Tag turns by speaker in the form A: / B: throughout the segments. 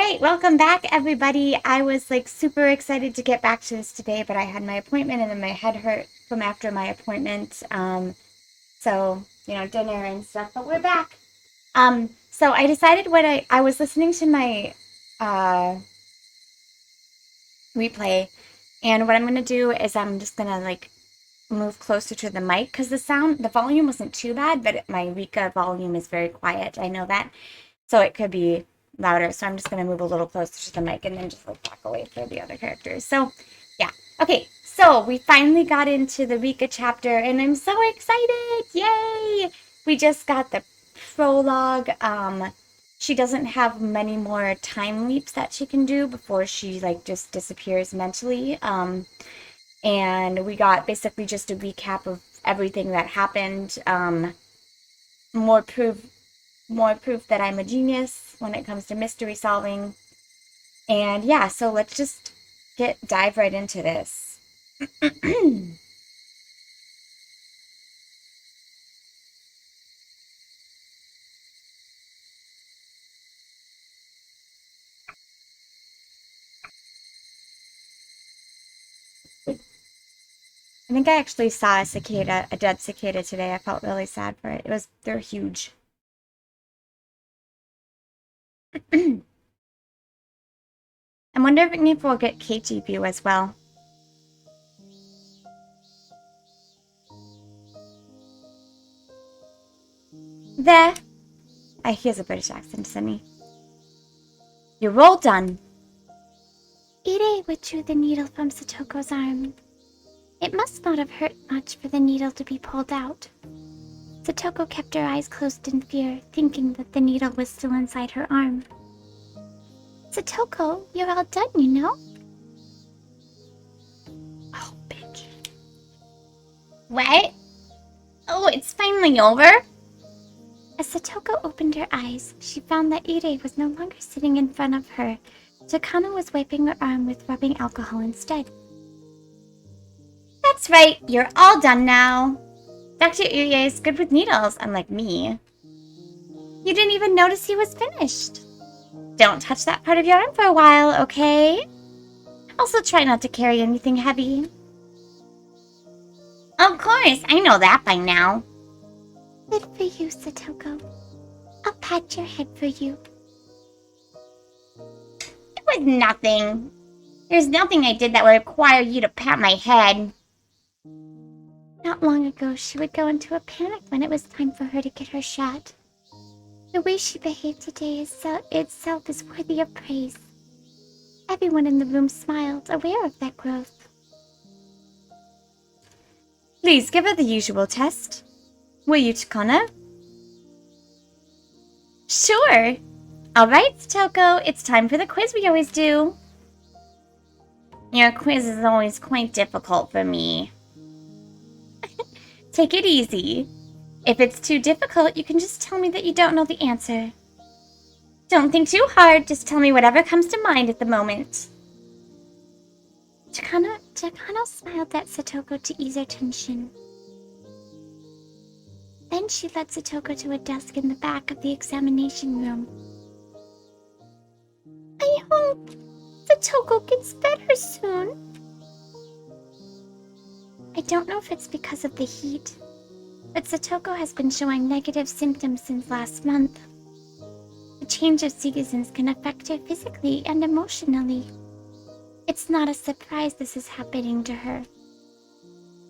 A: right, welcome back, everybody. I was like super excited to get back to this today, but I had my appointment and then my head hurt from after my appointment. So dinner and stuff, but we're back. So I decided what I was listening to my uh replay, and what I'm gonna do is I'm just gonna like move closer to the mic because the volume wasn't too bad, but my Rika volume is very quiet. I know that. So it could be louder. So I'm just going to move a little closer to the mic and then just like back away for the other characters. So yeah. Okay. So we finally got into the Rika chapter and I'm so excited. Yay. We just got the prologue. She doesn't have many more time leaps that she can do before she like just disappears mentally. And we got basically just a recap of everything that happened. More proof that I'm a genius when it comes to mystery solving. And yeah, so let's just dive right into this. I think I actually saw a dead cicada today. I felt really sad for it. They're huge. I wonder if we'll get Keiichi view as well. There. He has a British accent, doesn't he? You're all done. Ire withdrew the needle from Satoko's arm. It must not have hurt much for the needle to be pulled out. Satoko kept her eyes closed in fear, thinking that the needle was still inside her arm. Satoko, you're all done, you know? Oh, bitch. What? Oh, it's finally over? As Satoko opened her eyes, she found that Ire was no longer sitting in front of her. Takano was wiping her arm with rubbing alcohol instead. That's right, you're all done now. Dr. Ire is good with needles, unlike me. You didn't even notice he was finished. Don't touch that part of your arm for a while, okay? Also try not to carry anything heavy. Of course, I know that by now. Good for you, Satoko. I'll pat your head for you. It was nothing. There's nothing I did that would require you to pat my head. Not long ago, she would go into a panic when it was time for her to get her shot. The way she behaved today itself is worthy of praise. Everyone in the room smiled, aware of that growth. Please give her the usual test. Will you, Takano? Sure. All right, Satoko, it's time for the quiz we always do. Your quiz is always quite difficult for me. Take it easy. If it's too difficult, you can just tell me that you don't know the answer. Don't think too hard, just tell me whatever comes to mind at the moment. Takano smiled at Satoko to ease her tension. Then she led Satoko to a desk in the back of the examination room. I hope Satoko gets better soon. I don't know if it's because of the heat, but Satoko has been showing negative symptoms since last month. The change of seasons can affect her physically and emotionally. It's not a surprise this is happening to her.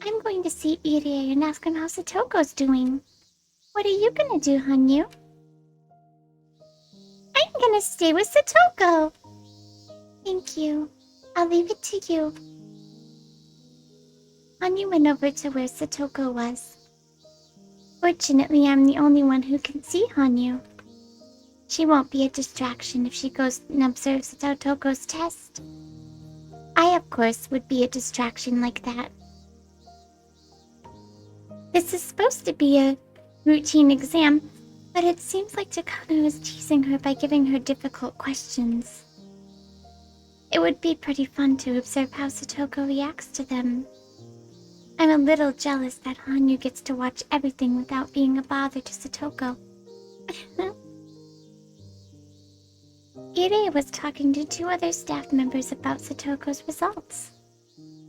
A: I'm going to see Irie and ask him how Satoko's doing. What are you gonna do, Hanyu? I'm gonna stay with Satoko. Thank you. I'll leave it to you. Hanyu went over to where Satoko was. Fortunately, I'm the only one who can see Hanyu. She won't be a distraction if she goes and observes Satoko's test. I, of course, would be a distraction like that. This is supposed to be a routine exam, but it seems like Takano is teasing her by giving her difficult questions. It would be pretty fun to observe how Satoko reacts to them. I'm a little jealous that Hanyu gets to watch everything without being a bother to Satoko.
B: Irie was talking to 2 other staff members about Satoko's results.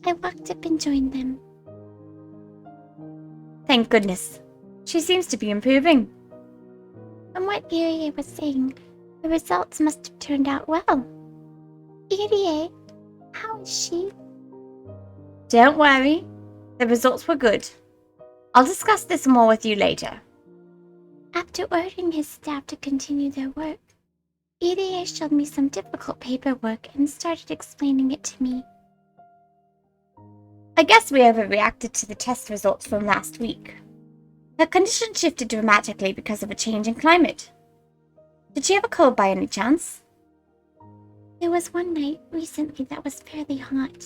B: I walked up and joined them.
A: Thank goodness. She seems to be improving.
B: From what Irie was saying, the results must have turned out well. Irie, how is she?
A: Don't worry. The results were good. I'll discuss this more with you later.
B: After ordering his staff to continue their work, Irie showed me some difficult paperwork and started explaining it to me.
A: I guess we overreacted to the test results from last week. Her condition shifted dramatically because of a change in climate. Did she have a cold by any chance?
B: There was one night recently that was fairly hot.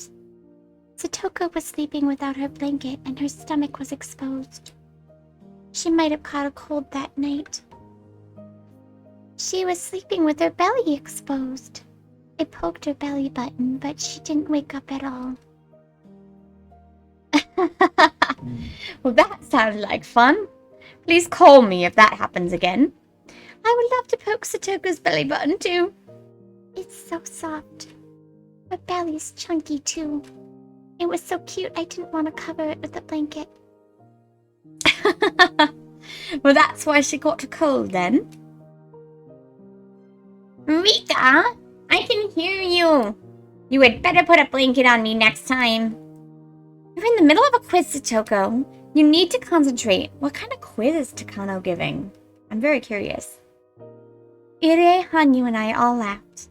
B: Satoko was sleeping without her blanket and her stomach was exposed. She might have caught a cold that night. She was sleeping with her belly exposed. I poked her belly button, but she didn't wake up at all.
A: Well, that sounded like fun. Please call me if that happens again. I would love to poke Satoko's belly button too.
B: It's so soft. Her belly's chunky too. It was so cute I didn't want to cover it with a blanket.
A: Well, that's why she caught a cold then. Rika, I can hear you. You had better put a blanket on me next time. You're in the middle of a quiz, Satoko. You need to concentrate. What kind of quiz is Takano giving? I'm very curious.
B: Irie, Hanyu, and I all laughed.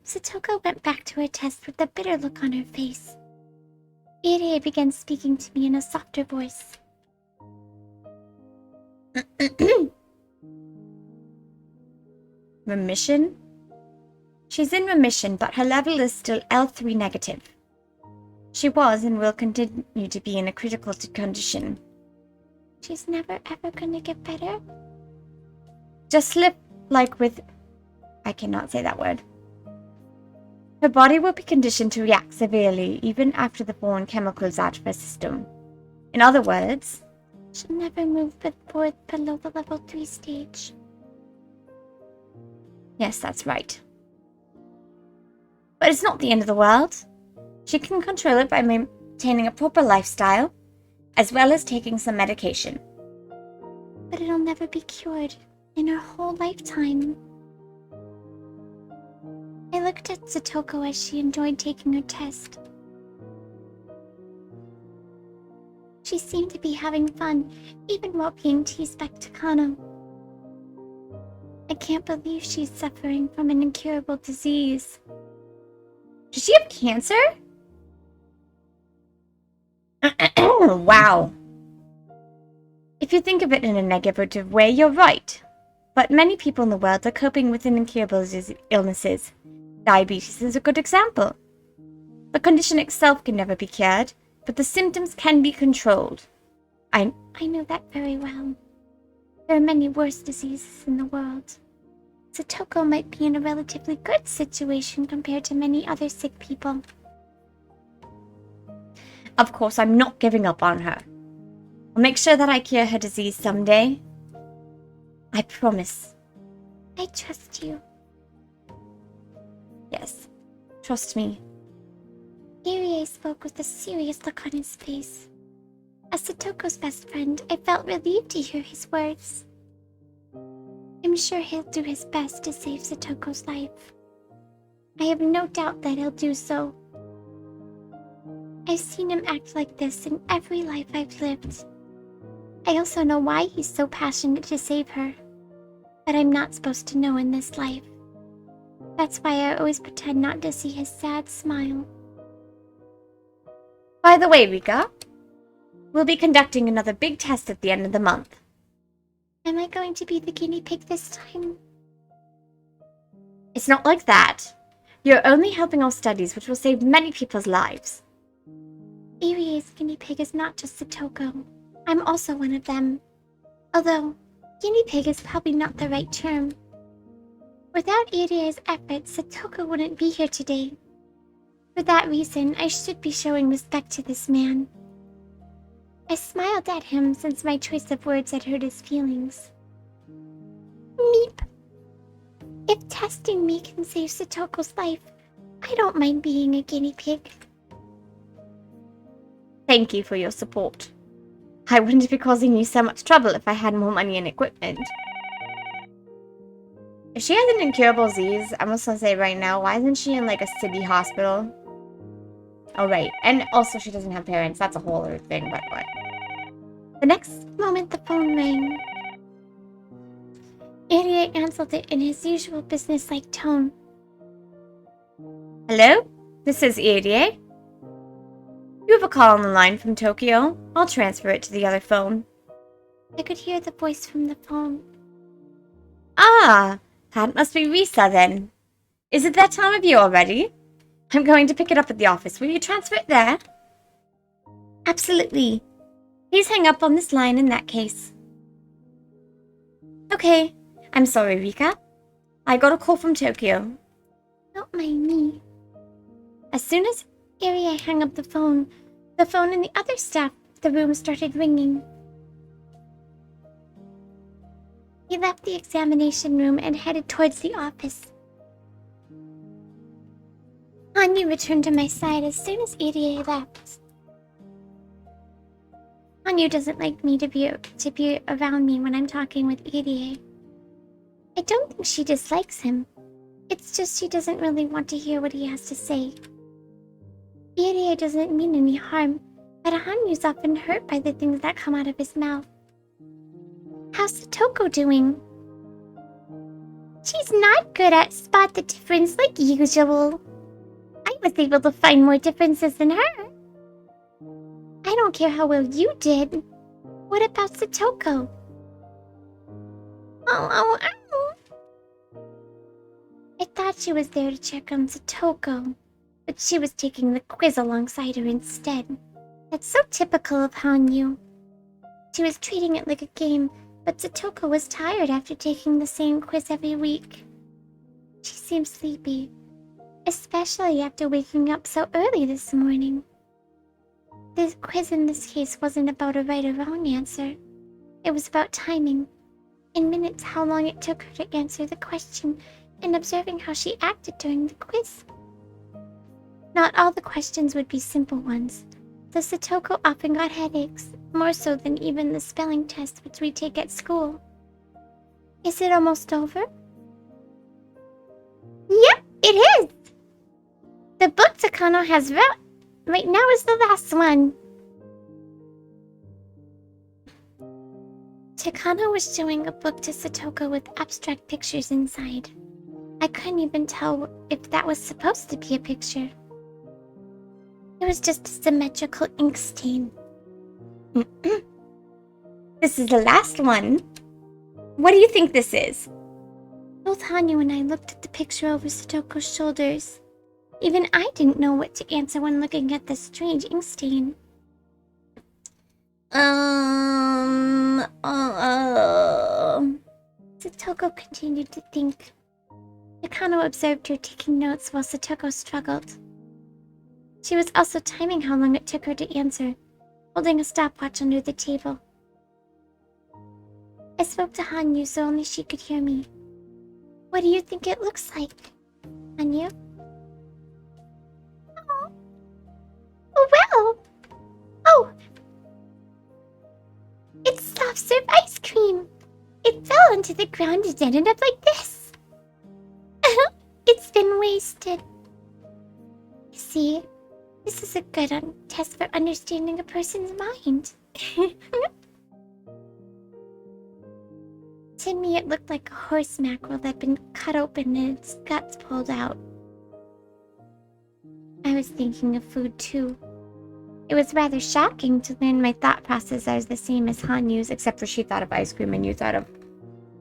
B: Satoko went back to her test with a bitter look on her face. Irie began speaking to me in a softer voice.
A: Remission? She's in remission, but her level is still L3 negative. She was and will continue to be in a critical condition.
B: She's never ever gonna get better?
A: Just slip like with... I cannot say that word. Her body will be conditioned to react severely even after the foreign chemicals out of her system. In other words...
B: She'll never move forward below the level 3 stage.
A: Yes, that's right. But it's not the end of the world. She can control it by maintaining a proper lifestyle, as well as taking some medication.
B: But it'll never be cured in her whole lifetime. I looked at Satoko as she enjoyed taking her test. She seemed to be having fun, even while being teased by Takano. I can't believe she's suffering from an incurable disease.
A: Does she have cancer? Wow. If you think of it in a negative way, you're right. But many people in the world are coping with incurable illnesses. Diabetes is a good example. The condition itself can never be cured, but the symptoms can be controlled.
B: I know that very well. There are many worse diseases in the world. Satoko might be in a relatively good situation compared to many other sick people.
A: Of course, I'm not giving up on her. I'll make sure that I cure her disease someday. I promise.
B: I trust you.
A: Yes, trust me.
B: Irie spoke with a serious look on his face. As Satoko's best friend, I felt relieved to hear his words. I'm sure he'll do his best to save Satoko's life. I have no doubt that he'll do so. I've seen him act like this in every life I've lived. I also know why he's so passionate to save her. But I'm not supposed to know in this life. That's why I always pretend not to see his sad smile.
A: By the way, Rika, we'll be conducting another big test at the end of the month.
B: Am I going to be the guinea pig this time?
A: It's not like that. You're only helping our studies, which will save many people's lives.
B: Irie's guinea pig is not just Satoko. I'm also one of them. Although, guinea pig is probably not the right term. Without Irie's efforts, Satoko wouldn't be here today. For that reason, I should be showing respect to this man. I smiled at him since my choice of words had hurt his feelings. Meep. If testing me can save Satoko's life, I don't mind being a guinea pig.
A: Thank you for your support. I wouldn't be causing you so much trouble if I had more money and equipment. If she has an incurable disease, I'm just gonna say right now, why isn't she in like a city hospital? Oh, right. And also she doesn't have parents. That's a whole other thing, but what?
B: The next moment the phone rang. Irie answered it in his usual business-like tone.
A: Hello? This is Irie. You have a call on the line from Tokyo. I'll transfer it to the other phone.
B: I could hear the voice from the phone.
A: Ah, that must be Risa then. Is it that time of year already? I'm going to pick it up at the office. Will you transfer it there? Absolutely. Please hang up on this line in that case. Okay. I'm sorry, Rika. I got a call from Tokyo.
B: Don't mind me.
A: As soon as
B: Irie hung up the phone in the other staff of the room started ringing. He left the examination room and headed towards the office. Hanyu returned to my side as soon as Irie left. Hanyu doesn't like me to be around me when I'm talking with Irie. I don't think she dislikes him. It's just she doesn't really want to hear what he has to say. Irie doesn't mean any harm, but Hanyu's often hurt by the things that come out of his mouth. How's Satoko doing? She's not good at spot the difference like usual. I was able to find more differences than her. I don't care how well you did. What about Satoko? Oh. I thought she was there to check on Satoko, but she was taking the quiz alongside her instead. That's so typical of Hanyu. She was treating it like a game, but Satoko was tired after taking the same quiz every week. She seemed sleepy, especially after waking up so early this morning. The quiz in this case wasn't about a right or wrong answer. It was about timing. In minutes, how long it took her to answer the question, and observing how she acted during the quiz. Not all the questions would be simple ones. The Satoko often got headaches, more so than even the spelling test which we take at school. Is it almost over? Yep, it is! The book Takano has right now is the last one. Takano was showing a book to Satoko with abstract pictures inside. I couldn't even tell if that was supposed to be a picture. It was just a symmetrical ink stain.
A: This is the last one. What do you think this is?
B: Both Hanyu and I looked at the picture over Satoko's shoulders. Even I didn't know what to answer when looking at the strange ink stain. Satoko continued to think. Takano observed her taking notes while Satoko struggled. She was also timing how long it took her to answer, holding a stopwatch under the table. I spoke to Hanyu so only she could hear me. What do you think it looks like, Hanyu? Oh, well! Oh! It's soft serve ice cream! It fell onto the ground and ended up like this! It's been wasted. You see, this is a good test for understanding a person's mind. To me, it looked like a horse mackerel that had been cut open and its guts pulled out. I was thinking of food too. It was rather shocking to learn my thought process are the same as Hanyu's,
A: Except for she thought of ice cream and you thought of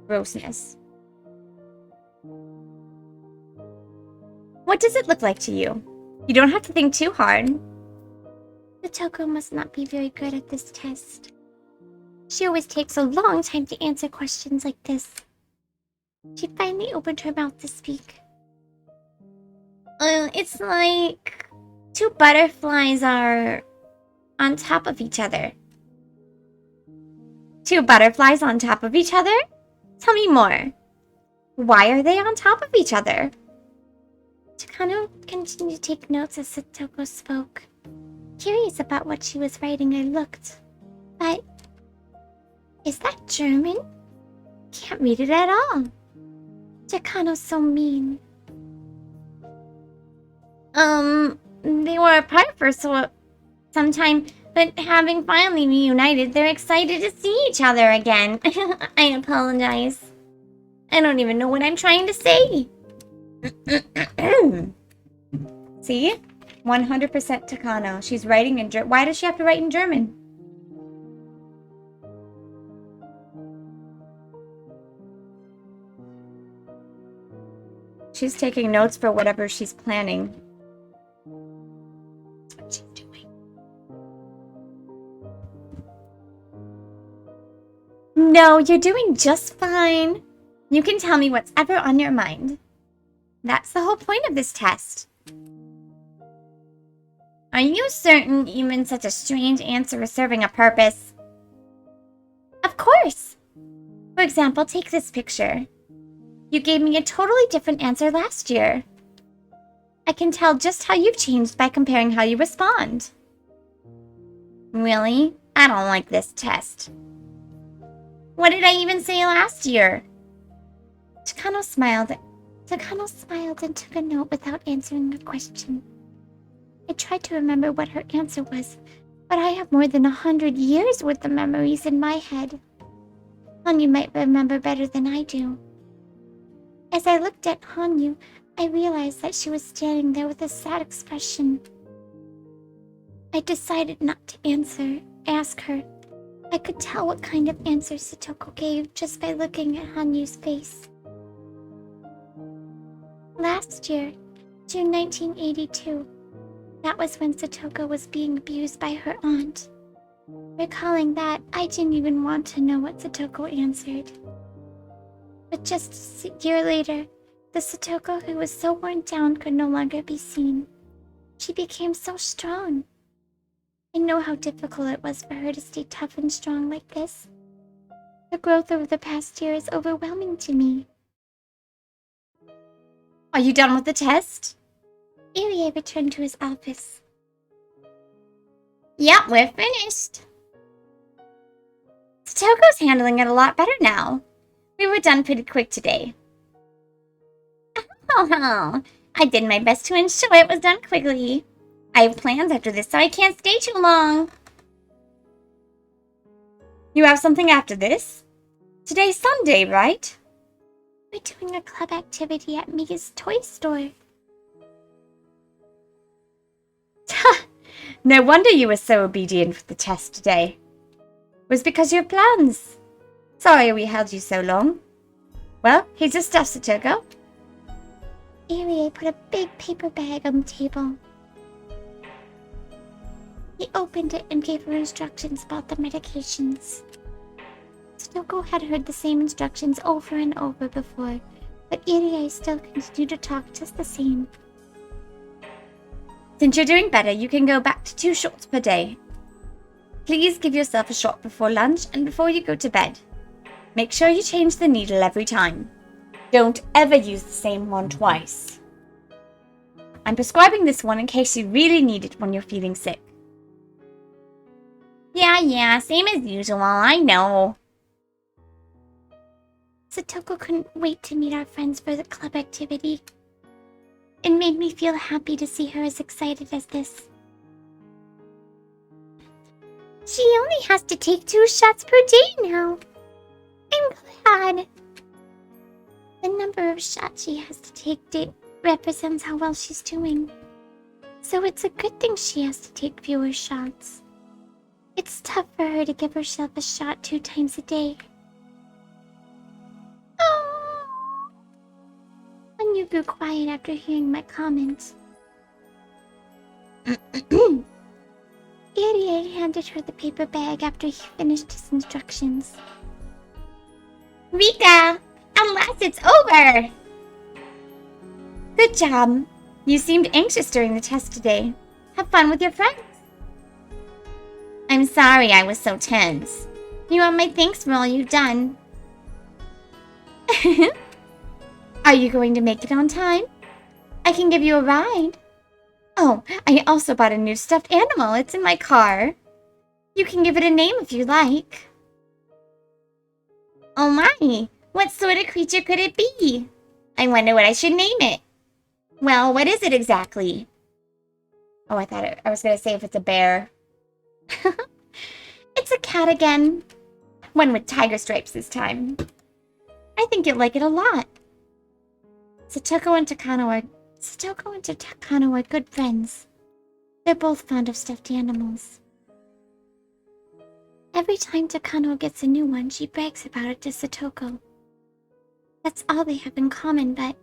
A: grossness. What does it look like to you? You don't have to think too hard.
B: Satoko must not be very good at this test. She always takes a long time to answer questions like this. She finally opened her mouth to speak.
A: It's like two butterflies are on top of each other. Two butterflies on top of each other? Tell me more. Why are they on top of each other?
B: Takano continued to take notes as Satoko spoke. Curious about what she was writing, I looked. But... is that German?
A: Can't read it at all.
B: Takano's so mean.
A: They were apart for some time, but having finally reunited, they're excited to see each other again. I apologize. I don't even know what I'm trying to say. See? 100% Takano. She's writing in German. Why does she have to write in German? She's taking notes for whatever she's planning. That's what she's doing. No, you're doing just fine. You can tell me what's ever on your mind. That's the whole point of this test. Are you certain even such a strange answer is serving a purpose? Of course. For example, take this picture. You gave me a totally different answer last year. I can tell just how you've changed by comparing how you respond. Really? I don't like this test. What did I even say last year? Takano smiled and took a note without answering her question. I tried to remember what her answer was, but I have more than 100 years worth of memories in my head. Hanyu might remember better than I do. As I looked at Hanyu, I realized that she was standing there with a sad expression. I decided not to ask her. I could tell what kind of answer Satoko gave just by looking at Hanyu's face. Last year, June 1982, that was when Satoko was being abused by her aunt. Recalling that, I didn't even want to know what Satoko answered. But just a year later, the Satoko who was so worn down could no longer be seen. She became so strong. I know how difficult it was for her to stay tough and strong like this. Her growth over the past year is overwhelming to me. Are you done with the test?
B: Irie returned to his office.
A: Yep, we're finished. Satoko's handling it a lot better now. We were done pretty quick today. Oh, I did my best to ensure it was done quickly. I have plans after this, so I can't stay too long. You have something after this? Today's Sunday, right?
B: We're doing a club activity at Mia's toy store.
A: No wonder you were so obedient for the test today. It was because of your plans. Sorry we held you so long. Well, here's your stuff, Satoko.
B: Irie put a big paper bag on the table. He opened it and gave her instructions about the medications. Satoko had heard the same instructions over and over before, but Irie still continued to talk just the same.
A: Since you're doing better, you can go back to 2 shots per day. Please give yourself a shot before lunch and before you go to bed. Make sure you change the needle every time. Don't ever use the same one twice. I'm prescribing this one in case you really need it when you're feeling sick. Yeah, same as usual, I know.
B: Satoko couldn't wait to meet our friends for the club activity. It made me feel happy to see her as excited as this. She only has to take 2 shots per day now. I'm glad. The number of shots she has to take represents how well she's doing. So it's a good thing she has to take fewer shots. It's tough for her to give herself a shot 2 times a day. Oh! Hanyu grew quiet after hearing my comment. Irie handed her the paper bag after he finished his instructions.
A: Rika! At last it's over! Good job. You seemed anxious during the test today. Have fun with your friends. I'm sorry I was so tense. You want my thanks for all you've done. Are you going to make it on time? I can give you a ride. Oh, I also bought a new stuffed animal. It's in my car. You can give it a name if you like. Oh my, what sort of creature could it be? I wonder what I should name it. Well, what is it exactly? Oh, I was going to say if it's a bear. It's a cat again. One with tiger stripes this time. I think you'll like it a lot. Satoko and Takano are good friends. They're both fond of stuffed animals. Every time Takano gets a new one, she brags about it to Satoko. That's all they have in common, but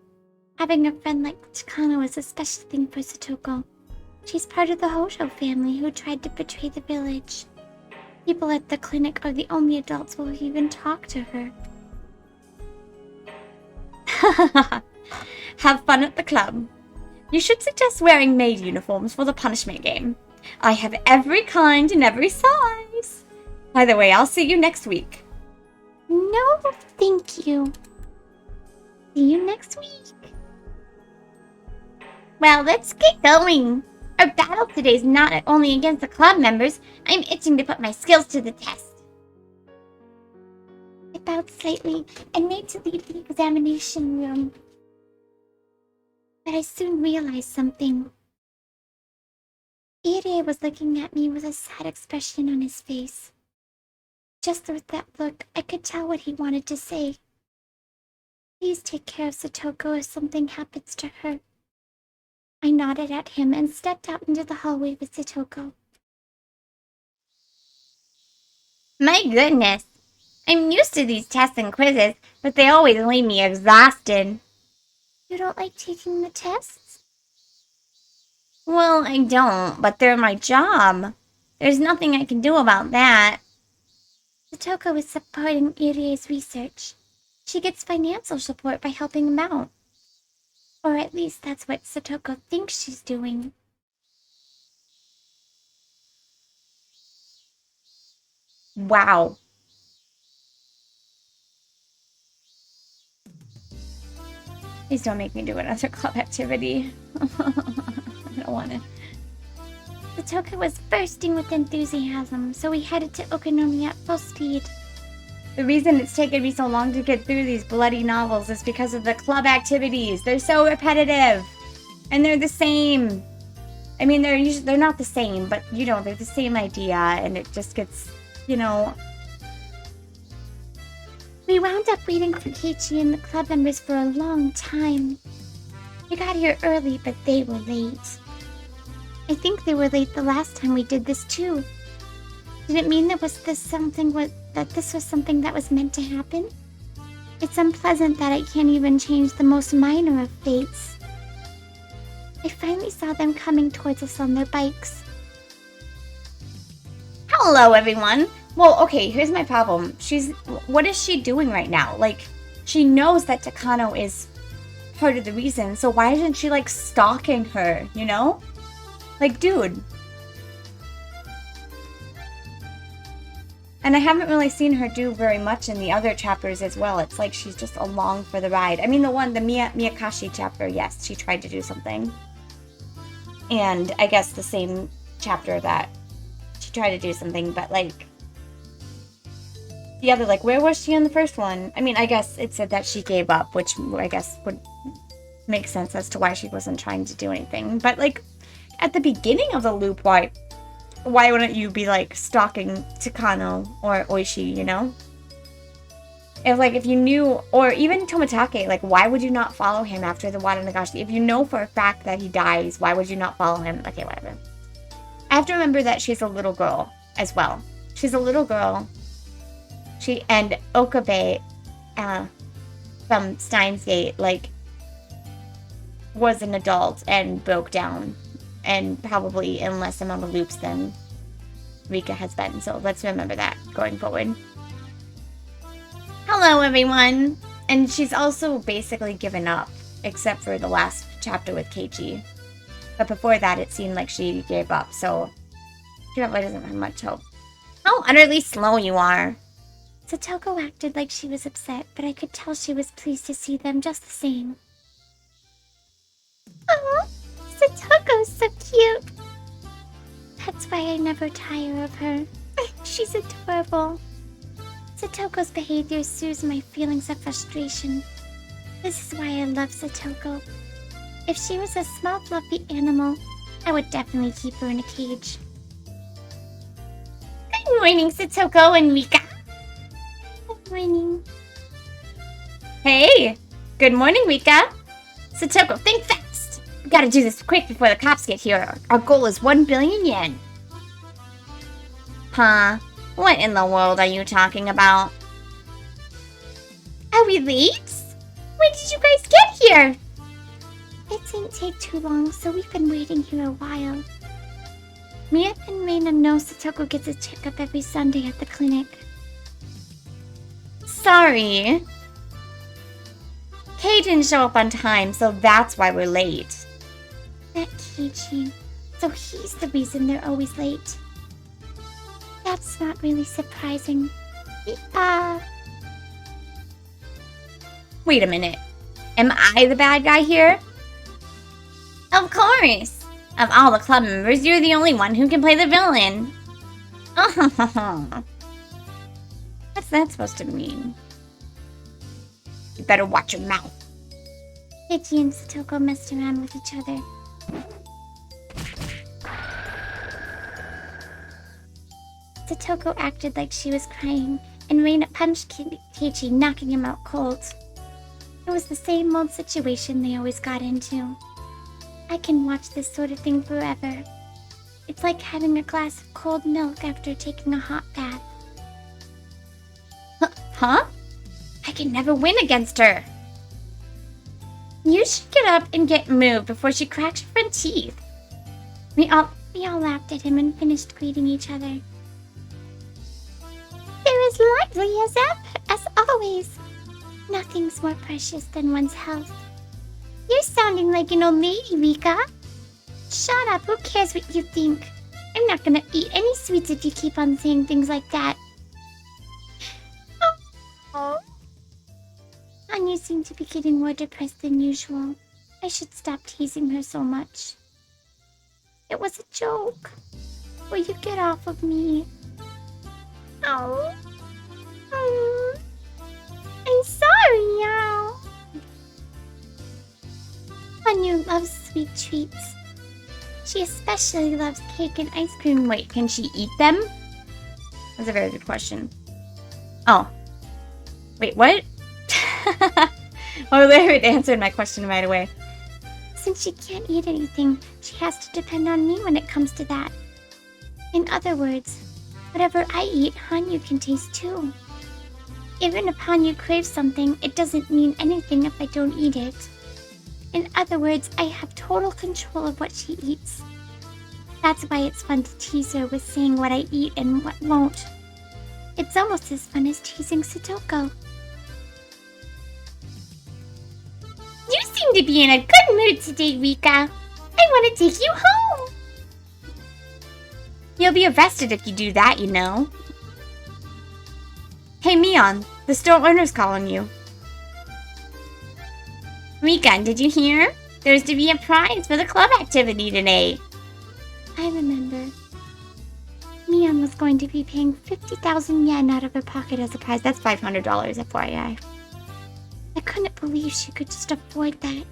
A: having a friend like Takano is a special thing for Satoko. She's part of the Hojo family who tried to betray the village. People at the clinic are the only adults who will even talk to her. Have fun at the club. You should suggest wearing maid uniforms for the punishment game. I have every kind and every size. By the way, I'll see you next week.
B: No, thank you. See you next week.
A: Well, let's get going. Our battle today is not only against the club members. I'm itching to put my skills to the test.
B: I bowed slightly and made to leave the examination room. But I soon realized something. Irie was looking at me with a sad expression on his face. Just with that look, I could tell what he wanted to say. Please take care of Satoko if something happens to her. I nodded at him and stepped out into the hallway with Satoko.
A: My goodness. I'm used to these tests and quizzes, but they always leave me exhausted.
B: You don't like taking the tests?
A: Well, I don't, but they're my job. There's nothing I can do about that.
B: Satoko is supporting Irie's research. She gets financial support by helping him out. Or at least that's what Satoko thinks she's doing.
A: Wow. Please don't make me do another club activity. I don't want to.
B: Satoko was bursting with enthusiasm, so we headed to Okonomi at full speed.
A: The reason it's taken me so long to get through these bloody novels is because of the club activities. They're so repetitive. And they're the same. I mean, they're not the same, but, you know, they're the same idea, and it just gets, you know...
B: We wound up waiting for Keiichi and the club members for a long time. We got here early, but they were late. I think they were late the last time we did this too. Did it mean that this was something that was meant to happen? It's unpleasant that I can't even change the most minor of fates. I finally saw them coming towards us on their bikes.
A: Hello, everyone. Well, okay, here's my problem. What is she doing right now? Like, she knows that Takano is part of the reason, so why isn't she, like, stalking her, you know? Like, dude. And I haven't really seen her do very much in the other chapters as well. It's like she's just along for the ride. I mean, the Miyakashi chapter, yes, she tried to do something. And I guess the same chapter that she tried to do something, but, like... The other, like, where was she in the first one? I mean, I guess it said that she gave up, which I guess would make sense as to why she wasn't trying to do anything. But, like, at the beginning of the loop, why wouldn't you be, like, stalking Takano or Oishi, you know? If you knew, or even Tomitake, like, why would you not follow him after the Wada Nagashi? If you know for a fact that he dies, why would you not follow him? Okay, whatever. I have to remember that she's a little girl as well. She's a little girl. And Okabe, from Steins Gate, like, was an adult and broke down. And probably in less amount of loops than Rika has been. So let's remember that going forward. Hello, everyone! And she's also basically given up, except for the last chapter with Keiichi. But before that, it seemed like she gave up, so she probably doesn't have much hope. How utterly slow you are.
B: Satoko acted like she was upset, but I could tell she was pleased to see them just the same. Oh, Satoko's so cute. That's why I never tire of her. She's adorable. Satoko's behavior soothes my feelings of frustration. This is why I love Satoko. If she was a small, fluffy animal, I would definitely keep her in a cage. Good morning, Satoko and Rika. Good morning.
A: Hey! Good morning, Rika. Satoko, think fast. We gotta do this quick before the cops get here. Our goal is 1 billion yen. Huh? What in the world are you talking about?
B: Are we late? When did you guys get here? It didn't take too long, so we've been waiting here a while. Mia and Reina know Satoko gets a checkup every Sunday at the clinic.
A: Sorry. Kei didn't show up on time, so that's why we're late.
B: That Keiichi. So he's the reason they're always late. That's not really surprising.
A: Wait a minute. Am I the bad guy here? Of course. Of all the club members, you're the only one who can play the villain. What's that supposed to mean? You better watch your mouth.
B: Keiichi and Satoko messed around with each other. Satoko acted like she was crying, and Reina punched Keiichi, knocking him out cold. It was the same old situation they always got into. I can watch this sort of thing forever. It's like having a glass of cold milk after taking a hot bath.
A: Huh? I can never win against her. You should get up and get moved before she cracks her front teeth.
B: We all laughed at him and finished greeting each other. They're as lively as always. Nothing's more precious than one's health. You're sounding like an old lady, Rika. Shut up, who cares what you think? I'm not gonna eat any sweets if you keep on saying things like that. Oh. Anya seemed to be getting more depressed than usual. I should stop teasing her so much. It was a joke. Will you get off of me? Oh. I'm sorry, y'all. Anya loves sweet treats. She especially loves cake and ice cream.
A: Wait, can she eat them? That's a very good question. Oh. Wait, what? Oh, Larry answered my question right away.
B: Since she can't eat anything, she has to depend on me when it comes to that. In other words, whatever I eat, Hanyu can taste too. Even if Hanyu craves something, it doesn't mean anything if I don't eat it. In other words, I have total control of what she eats. That's why it's fun to tease her with saying what I eat and what won't. It's almost as fun as teasing Satoko. You seem to be in a good mood today, Rika. I want to take you home.
A: You'll be arrested if you do that, you know. Hey, Mion, the store owner's calling you. Rika, did you hear? There's to be a prize for the club activity today.
B: I remember. Mion was going to be paying 50,000 yen out of her pocket as a prize.
A: That's $500, FYI.
B: I couldn't believe she could just afford that.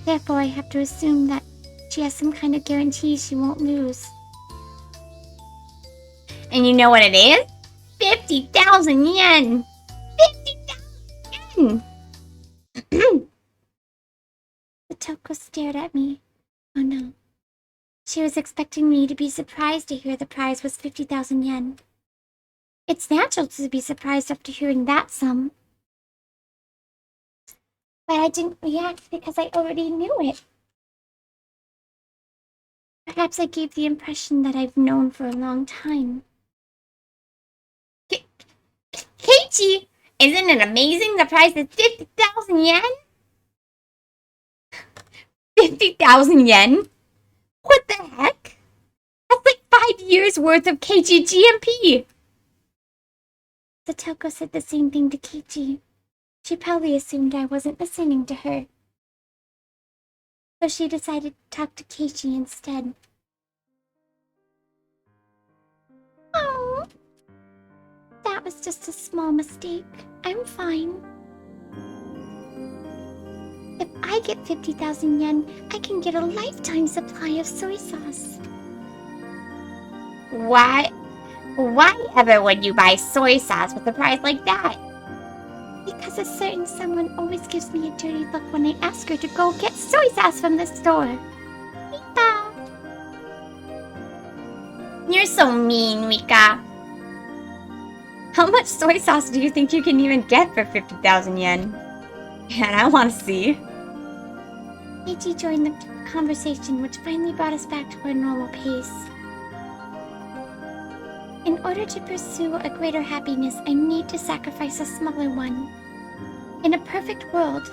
B: Therefore, I have to assume that she has some kind of guarantee she won't lose.
A: And you know what it is? 50,000 yen! 50,000 yen!
B: Satoko stared at me. Oh no. She was expecting me to be surprised to hear the prize was 50,000 yen. It's natural to be surprised after hearing that sum. But I didn't react because I already knew it. Perhaps I gave the impression that I've known for a long time.
A: Keiichi, isn't it amazing the price is 50,000 yen? 50,000 yen? What the heck? That's like 5 years worth of Keiichi GMP.
B: Satoko said the same thing to Keiichi. She probably assumed I wasn't listening to her. So she decided to talk to Keiichi instead. Oh, that was just a small mistake. I'm fine. If I get 50,000 yen, I can get a lifetime supply of soy sauce.
A: Why ever would you buy soy sauce with a price like that?
B: Because a certain someone always gives me a dirty look when I ask her to go get soy sauce from the store. Rika!
A: You're so mean, Rika. How much soy sauce do you think you can even get for 50,000 yen? Man, I want to see.
B: Keiichi joined the conversation, which finally brought us back to our normal pace. In order to pursue a greater happiness, I need to sacrifice a smaller one. In a perfect world,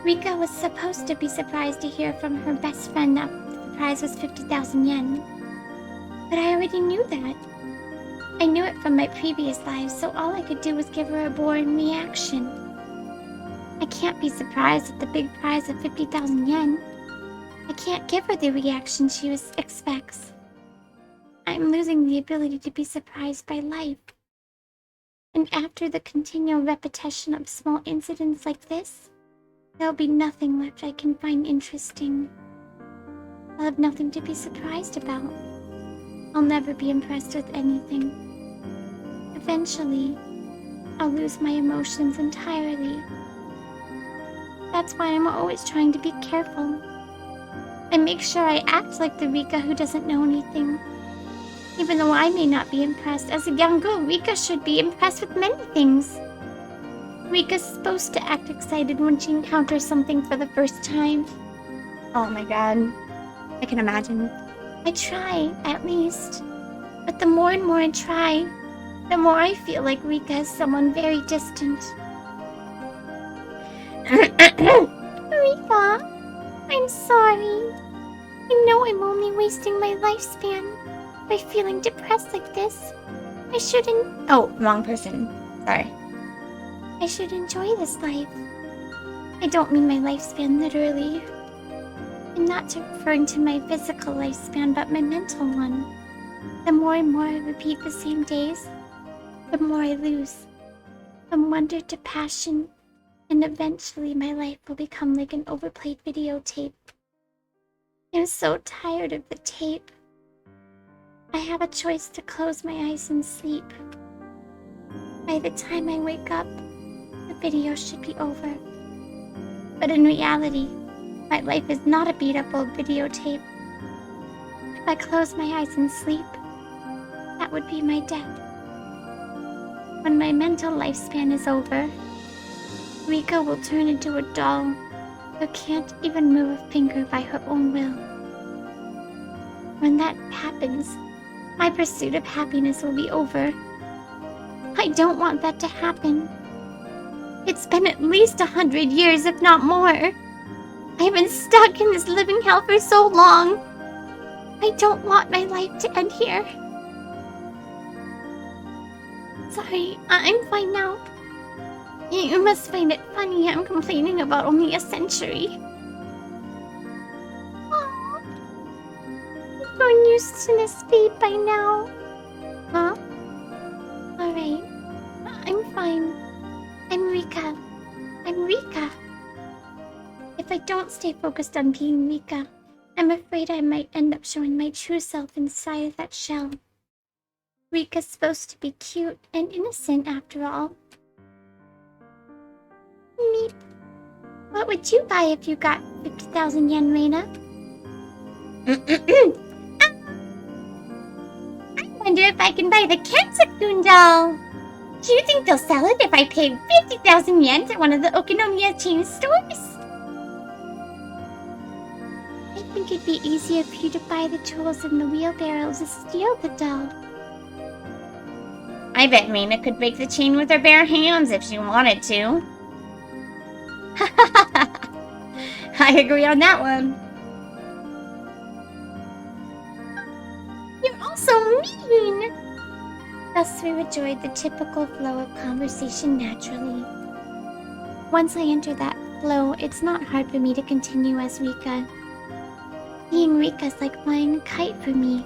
B: Rika was supposed to be surprised to hear from her best friend that the prize was 50,000 yen. But I already knew that. I knew it from my previous lives, so all I could do was give her a boring reaction. I can't be surprised at the big prize of 50,000 yen. I can't give her the reaction she expects. I'm losing the ability to be surprised by life. And after the continual repetition of small incidents like this, there'll be nothing left I can find interesting. I'll have nothing to be surprised about. I'll never be impressed with anything. Eventually, I'll lose my emotions entirely. That's why I'm always trying to be careful. I make sure I act like the Rika who doesn't know anything. Even though I may not be impressed, as a young girl, Rika should be impressed with many things. Rika's supposed to act excited when she encounters something for the first time.
A: Oh my god. I can imagine.
B: I try, at least. But the more and more I try, the more I feel like Rika is someone very distant. Rika, I'm sorry. I know I'm only wasting my lifespan by feeling depressed like this. I shouldn't...
A: Oh, wrong person. Sorry.
B: I should enjoy this life. I don't mean my lifespan literally. I'm not referring to my physical lifespan, but my mental one. The more and more I repeat the same days, the more I lose. From wonder to passion, and eventually my life will become like an overplayed videotape. I'm so tired of the tape. I have a choice to close my eyes and sleep. By the time I wake up, the video should be over. But in reality, my life is not a beat-up old videotape. If I close my eyes and sleep, that would be my death. When my mental lifespan is over, Rika will turn into a doll who can't even move a finger by her own will. When that happens, my pursuit of happiness will be over. I don't want that to happen. It's been at least 100 years, if not more. I've been stuck in this living hell for so long. I don't want my life to end here. Sorry, I'm fine now. You must find it funny I'm complaining about only a century. Aww. I've grown used to this speed by now. Huh? Alright. I'm fine. I'm Rika. I'm Rika. If I don't stay focused on being Rika, I'm afraid I might end up showing my true self inside of that shell. Rika's supposed to be cute and innocent after all. Meep. What would you buy if you got 50,000 yen, Reina? I wonder if I can buy the Kansakun doll. Do you think they'll sell it if I paid 50,000 yen at one of the Okonomiya chain stores? I think it'd be easier for you to buy the tools and the wheelbarrows to steal the doll.
A: I bet Reina could break the chain with her bare hands if she wanted to. I agree on that one.
B: You're all so mean! Thus we enjoyed the typical flow of conversation naturally. Once I enter that flow, it's not hard for me to continue as Rika. Being Rika is like flying a kite for me.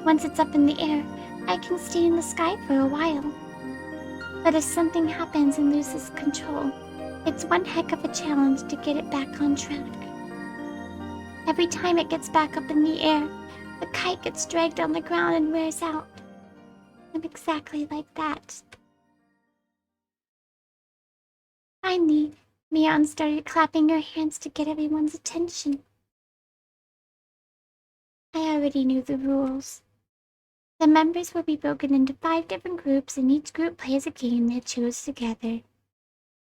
B: Once it's up in the air, I can stay in the sky for a while. But if something happens and loses control, it's one heck of a challenge to get it back on track. Every time it gets back up in the air, the kite gets dragged on the ground and wears out. I'm exactly like that. Finally, Mion started clapping her hands to get everyone's attention. I already knew the rules. The members will be broken into 5 different groups, and each group plays a game they choose together.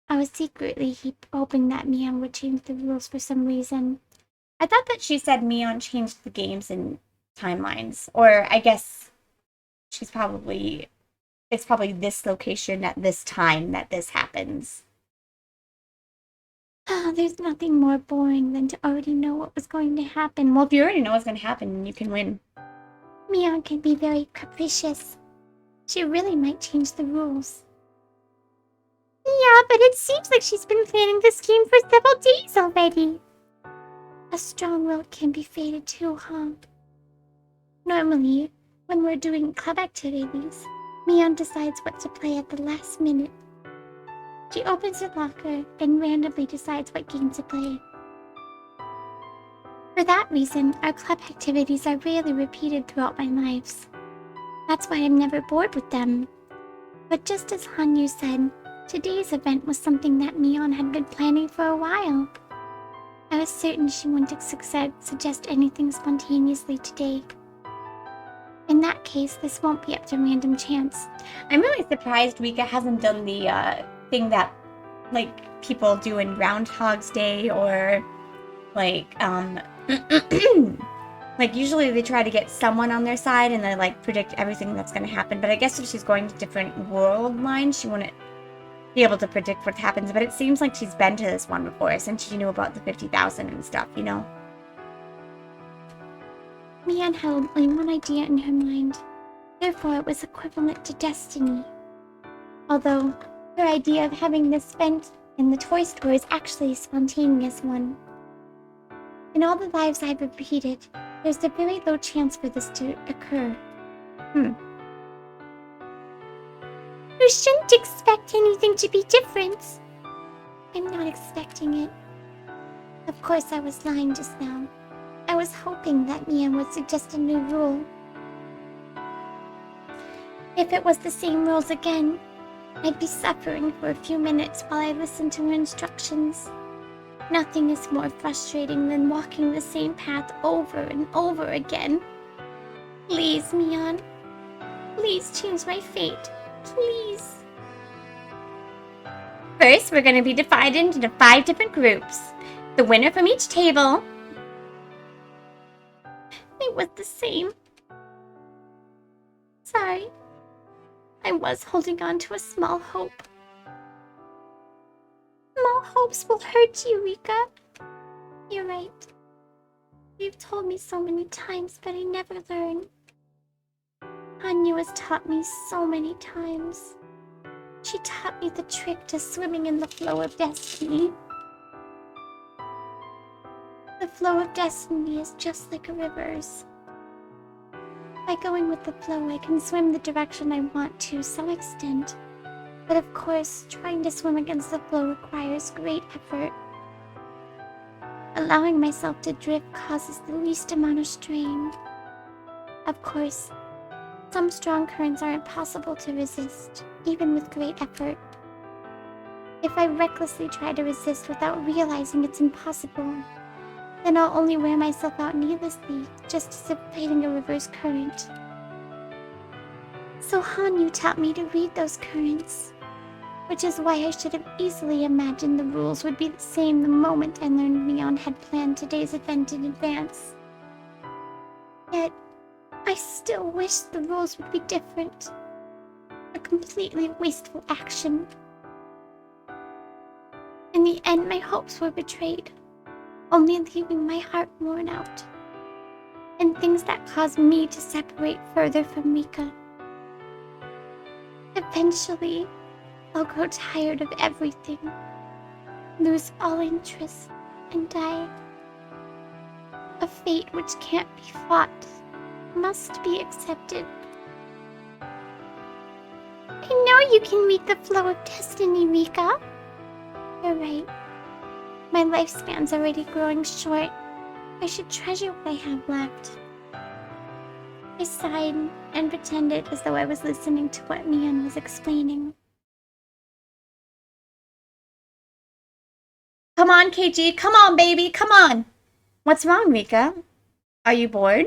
B: I was secretly hoping that Mion would change the rules for some reason.
A: I thought that she said Mion changed the games and timelines. Or I guess it's probably this location at this time that this happens.
B: There's nothing more boring than to already know what was going to happen.
A: Well, if you already know what's going to happen, you can win.
B: Mion can be very capricious. She really might change the rules. Yeah, but it seems like she's been planning this game for several days already. A strong will can be fated too, huh? Normally, when we're doing club activities, Mion decides what to play at the last minute. She opens her locker and randomly decides what game to play. For that reason, our club activities are rarely repeated throughout my lives. That's why I'm never bored with them. But just as Hanyu said, today's event was something that Mion had been planning for a while. I was certain she wouldn't suggest anything spontaneously today. In that case, this won't be up to random chance.
A: I'm really surprised Rika hasn't done the thing that, like, people do in Groundhog's Day, or, like, like, usually they try to get someone on their side and they, like, predict everything that's going to happen. But I guess if she's going to different world lines, she wouldn't be able to predict what happens. But it seems like she's been to this one before, since she knew about the 50,000 and stuff, you know?
B: Mion had only one idea in her mind. Therefore, it was equivalent to destiny. Although, her idea of having this spent in the toy store is actually a spontaneous one. In all the lives I've repeated, there's a very low chance for this to occur. You shouldn't expect anything to be different. I'm not expecting it. Of course, I was lying just now. I was hoping that Mion would suggest a new rule. If it was the same rules again, I'd be suffering for a few minutes while I listened to her instructions. Nothing is more frustrating than walking the same path over and over again. Please, Mion. Please change my fate. Please.
A: First, we're going to be divided into 5 different groups. The winner from each table.
B: It was the same. Sorry. I was holding on to a small hope. Small hopes will hurt you, Rika. You're right. You've told me so many times, but I never learn. Hanyu has taught me so many times. She taught me the trick to swimming in the flow of destiny. The flow of destiny is just like a river's. By going with the flow, I can swim the direction I want to some extent. But of course, trying to swim against the flow requires great effort. Allowing myself to drift causes the least amount of strain. Of course, some strong currents are impossible to resist, even with great effort. If I recklessly try to resist without realizing it's impossible, then I'll only wear myself out needlessly, just dissipating a river's current. So Hanyu taught me to read those currents, which is why I should have easily imagined the rules would be the same the moment I learned Mion had planned today's event in advance. Yet, I still wish the rules would be different. A completely wasteful action. In the end, my hopes were betrayed, only leaving my heart worn out, and things that caused me to separate further from Rika. Eventually, I'll grow tired of everything, lose all interest, and die. A fate which can't be fought must be accepted. I know you can read the flow of destiny, Rika. You're right. My lifespan's already growing short. I should treasure what I have left. I sighed and pretended as though I was listening to what Mian was explaining.
A: Come on, Keiichi. Come on, baby. Come on. What's wrong, Rika? Are you bored?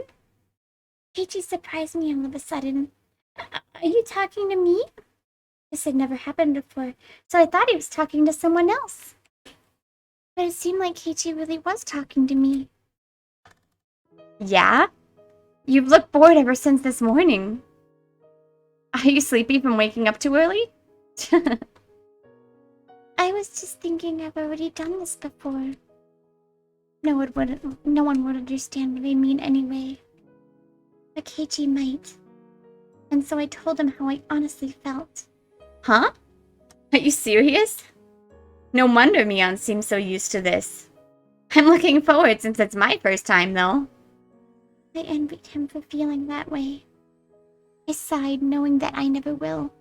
B: Keiichi surprised me all of a sudden. Are you talking to me? This had never happened before, so I thought he was talking to someone else. But it seemed like Keiichi really was talking to me.
A: Yeah? You've looked bored ever since this morning. Are you sleepy from waking up too early?
B: I was just thinking I've already done this before. No one would understand what I mean anyway. But Keiichi might. And so I told him how I honestly felt.
A: Huh? Are you serious? No wonder Mion seems so used to this. I'm looking forward since it's my first time, though.
B: I envied him for feeling that way. I sighed, knowing that I never will.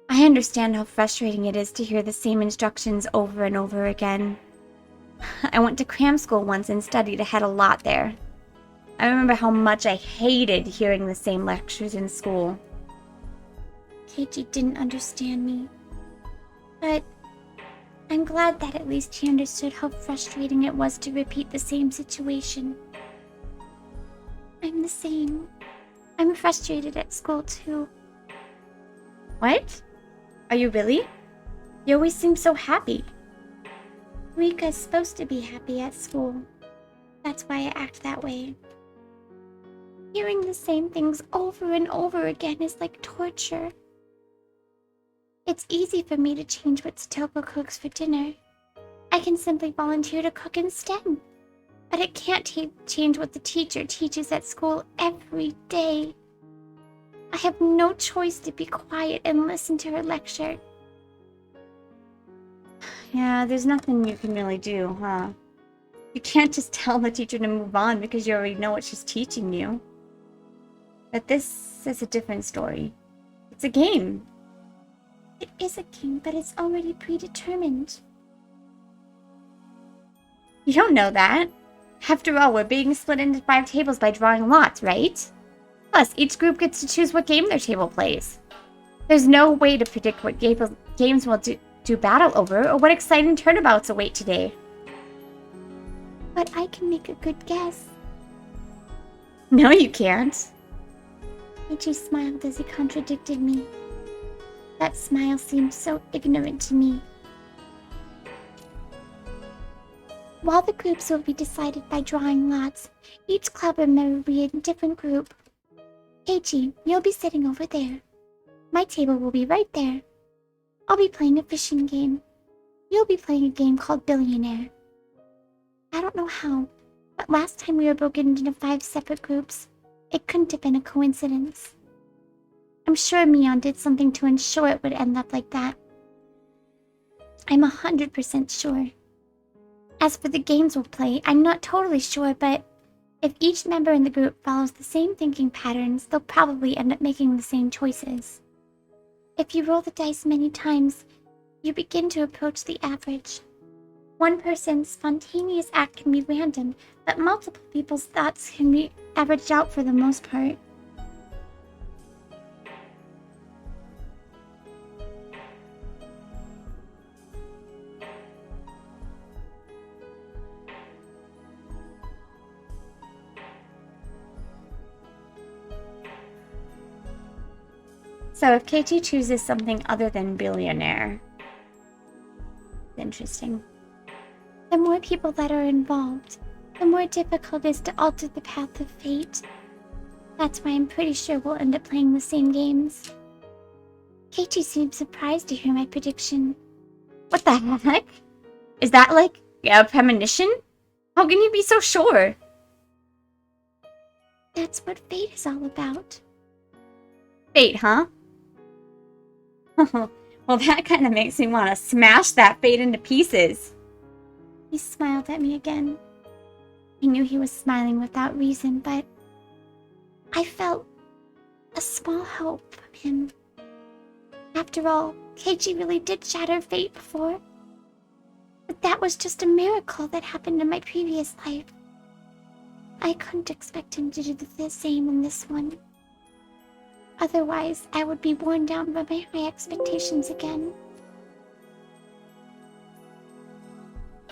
A: I understand how frustrating it is to hear the same instructions over and over again. I went to cram school once and studied ahead a lot there. I remember how much I hated hearing the same lectures in school.
B: Keiichi didn't understand me. But I'm glad that at least he understood how frustrating it was to repeat the same situation. I'm the same. I'm frustrated at school too.
A: What? Are you really? You always seem so happy.
B: Rika's supposed to be happy at school. That's why I act that way. Hearing the same things over and over again is like torture. It's easy for me to change what Satoko cooks for dinner. I can simply volunteer to cook instead. But it can't change what the teacher teaches at school every day. I have no choice to be quiet and listen to her lecture.
A: Yeah, there's nothing you can really do, huh? You can't just tell the teacher to move on because you already know what she's teaching you. But this is a different story. It's a game.
B: It is a game, but it's already predetermined.
A: You don't know that. After all, we're being split into 5 tables by drawing lots, right? Plus, each group gets to choose what game their table plays. There's no way to predict what games we'll do battle over or what exciting turnabouts await today.
B: But I can make a good guess.
A: No, you can't.
B: Keiichi smiled as he contradicted me. That smile seemed so ignorant to me. While the groups will be decided by drawing lots, each club member will be in a different group. Keiichi, you'll be sitting over there. My table will be right there. I'll be playing a fishing game. You'll be playing a game called Billionaire. I don't know how, but last time we were broken into 5 separate groups. It couldn't have been a coincidence. I'm sure Mion did something to ensure it would end up like that. I'm 100% sure. As for the games we'll play, I'm not totally sure, but if each member in the group follows the same thinking patterns, they'll probably end up making the same choices. If you roll the dice many times, you begin to approach the average. One person's spontaneous act can be random, but multiple people's thoughts can be averaged out for the most part.
A: So if Keiichi chooses something other than billionaire, interesting.
B: The more people that are involved, the more difficult it is to alter the path of fate. That's why I'm pretty sure we'll end up playing the same games. Keiichi seemed surprised to hear my prediction.
A: What the heck? Is that like a premonition? How can you be so sure?
B: That's what fate is all about.
A: Fate, huh? Well, that kind of makes me want to smash that fate into pieces.
B: He smiled at me again. I knew he was smiling without reason, but I felt a small hope from him. After all, Keiichi really did shatter fate before. But that was just a miracle that happened in my previous life. I couldn't expect him to do the same in this one. Otherwise, I would be worn down by my high expectations again.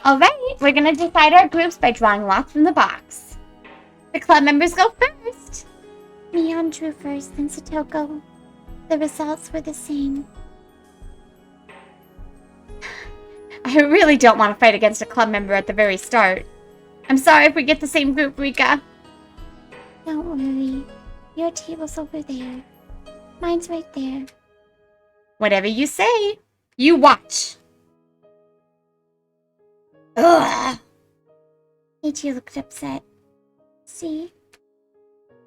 A: Alright, we're gonna decide our groups by drawing lots from the box. The club members go first.
B: Mion drew first, then Satoko. The results were the same.
A: I really don't want to fight against a club member at the very start. I'm sorry if we get the same group, Rika.
B: Don't worry. Your table's over there. Mine's right there.
A: Whatever you say. You watch. Ugh.
B: Keiichi looked upset. See?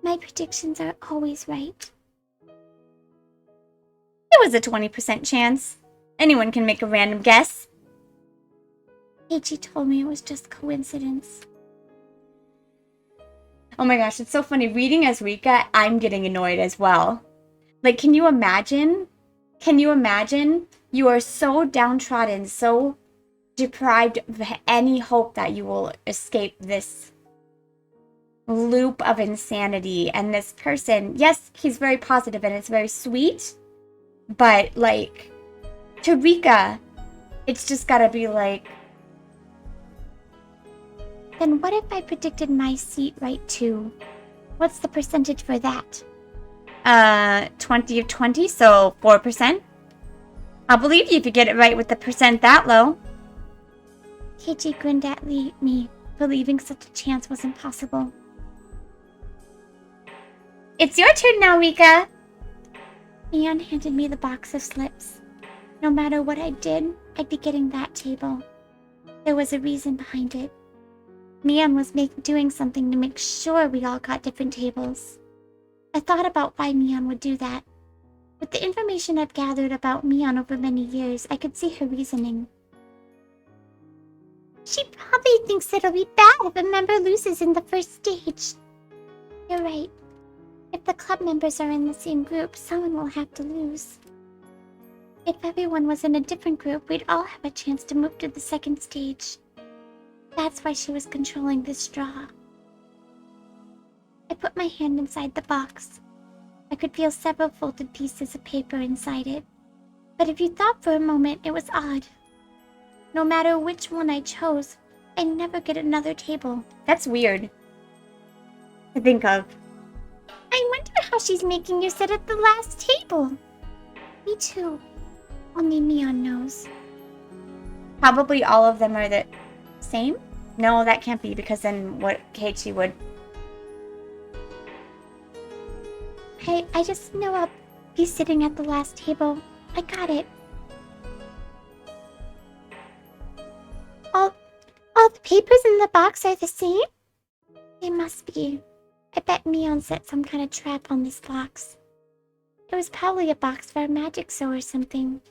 B: My predictions are always right.
A: It was a 20% chance. Anyone can make a random guess.
B: Keiichi told me it was just coincidence.
A: Oh my gosh, it's so funny. Reading as Rika, I'm getting annoyed as well. Like, can you imagine? Can you imagine? You are so downtrodden, so deprived of any hope that you will escape this loop of insanity. And this person, yes, he's very positive and it's very sweet. But, like, to Rika, it's just gotta be like...
B: Then what if I predicted my seat right too? What's the percentage for that?
A: 20 of 20, so 4%. I'll believe you if you get it right with the percent that low.
B: Keiichi grinned at me, believing such a chance was impossible.
A: It's your turn now, Rika.
B: Mion handed me the box of slips. No matter what I did, I'd be getting that table. There was a reason behind it. Mion was doing something to make sure we all got different tables. I thought about why Mion would do that. With the information I've gathered about Mion over many years, I could see her reasoning. She probably thinks it'll be bad if a member loses in the first stage. You're right. If the club members are in the same group, someone will have to lose. If everyone was in a different group, we'd all have a chance to move to the second stage. That's why she was controlling this straw. I put my hand inside the box. I could feel several folded pieces of paper inside it. But if you thought for a moment, it was odd. No matter which one I chose, I'd never get another table.
A: That's weird to think of.
B: I wonder how she's making you sit at the last table. Me too. Only Mion knows.
A: Probably all of them are the same? No, that can't be, because then what Keiichi would...
B: I just know I'll be sitting at the last table. I got it. All the papers in the box are the same? They must be. I bet Mion set some kind of trap on this box. It was probably a box for a magic show or something.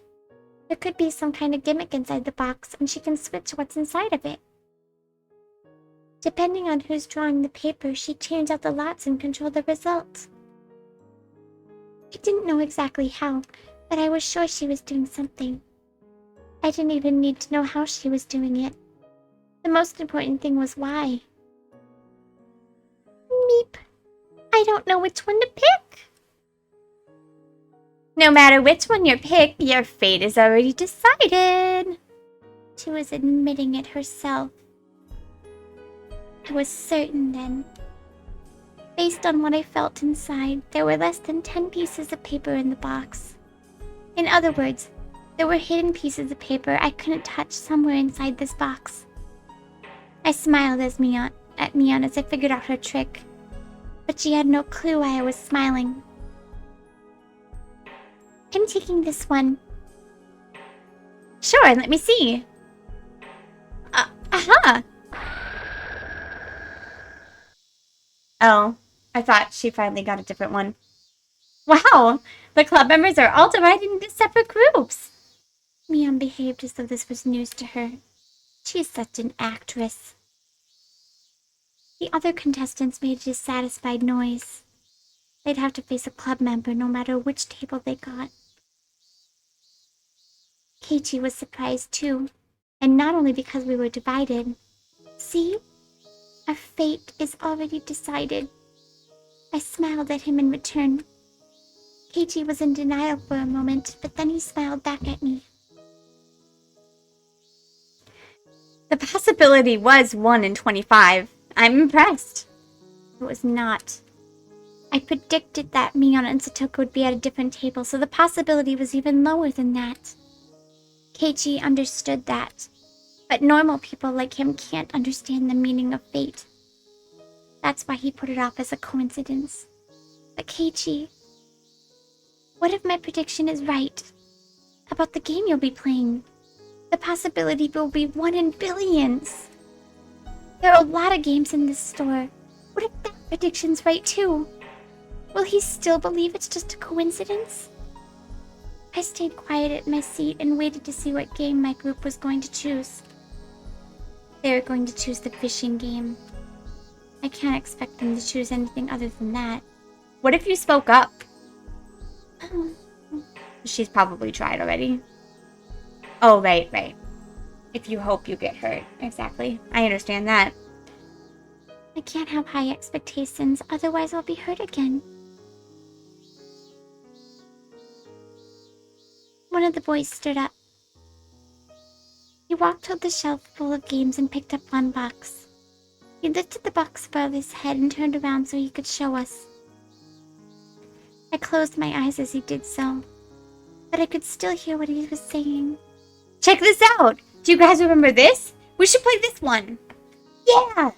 B: There could be some kind of gimmick inside the box, and she can switch what's inside of it. Depending on who's drawing the paper, she changed out the lots and controlled the results. I didn't know exactly how, but I was sure she was doing something. I didn't even need to know how she was doing it. The most important thing was why. Meep. I don't know which one to pick.
A: No matter which one you pick, your fate is already decided.
B: She was admitting it herself. I was certain then. Based on what I felt inside, there were less than 10 pieces of paper in the box. In other words, there were hidden pieces of paper I couldn't touch somewhere inside this box. I smiled at Mion as I figured out her trick, but she had no clue why I was smiling. I'm taking this one.
A: Sure, let me see. Aha! Oh, I thought she finally got a different one. Wow! The club members are all divided into separate groups.
B: Mion behaved as though this was news to her. She is such an actress. The other contestants made a dissatisfied noise. They'd have to face a club member no matter which table they got. Keiichi was surprised too, and not only because we were divided. See? Our fate is already decided. I smiled at him in return. Keiichi was in denial for a moment, but then he smiled back at me.
A: The possibility was 1 in 25. I'm impressed.
B: It was not. I predicted that Mion and Satoko would be at a different table, so the possibility was even lower than that. Keiichi understood that, but normal people like him can't understand the meaning of fate. That's why he put it off as a coincidence. But Keiichi, what if my prediction is right? About the game you'll be playing? The possibility will be 1 in billions. There are a lot of games in this store. What if that prediction's right too? Will he still believe it's just a coincidence? I stayed quiet at my seat and waited to see what game my group was going to choose. They were going to choose the fishing game. I can't expect them to choose anything other than that.
A: What if you spoke up? She's probably tried already. Oh, right. If you hope you get hurt. Exactly. I understand that.
B: I can't have high expectations, otherwise I'll be hurt again. One of the boys stood up. He walked toward the shelf full of games and picked up one box. He lifted the box above his head and turned around so he could show us. I closed my eyes as he did so, but I could still hear what he was saying.
A: Check this out! Do you guys remember this? We should play this one.
B: Yeah!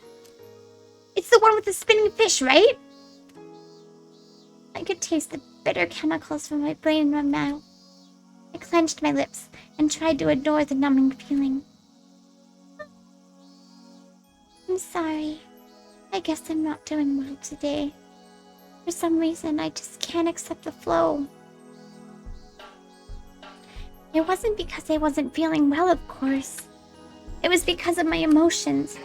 A: It's the one with the spinning fish, right?
B: I could taste the bitter chemicals from my brain in my mouth. I clenched my lips and tried to ignore the numbing feeling. I'm sorry. I guess I'm not doing well today. For some reason, I just can't accept the flow. It wasn't because I wasn't feeling well, of course. It was because of my emotions.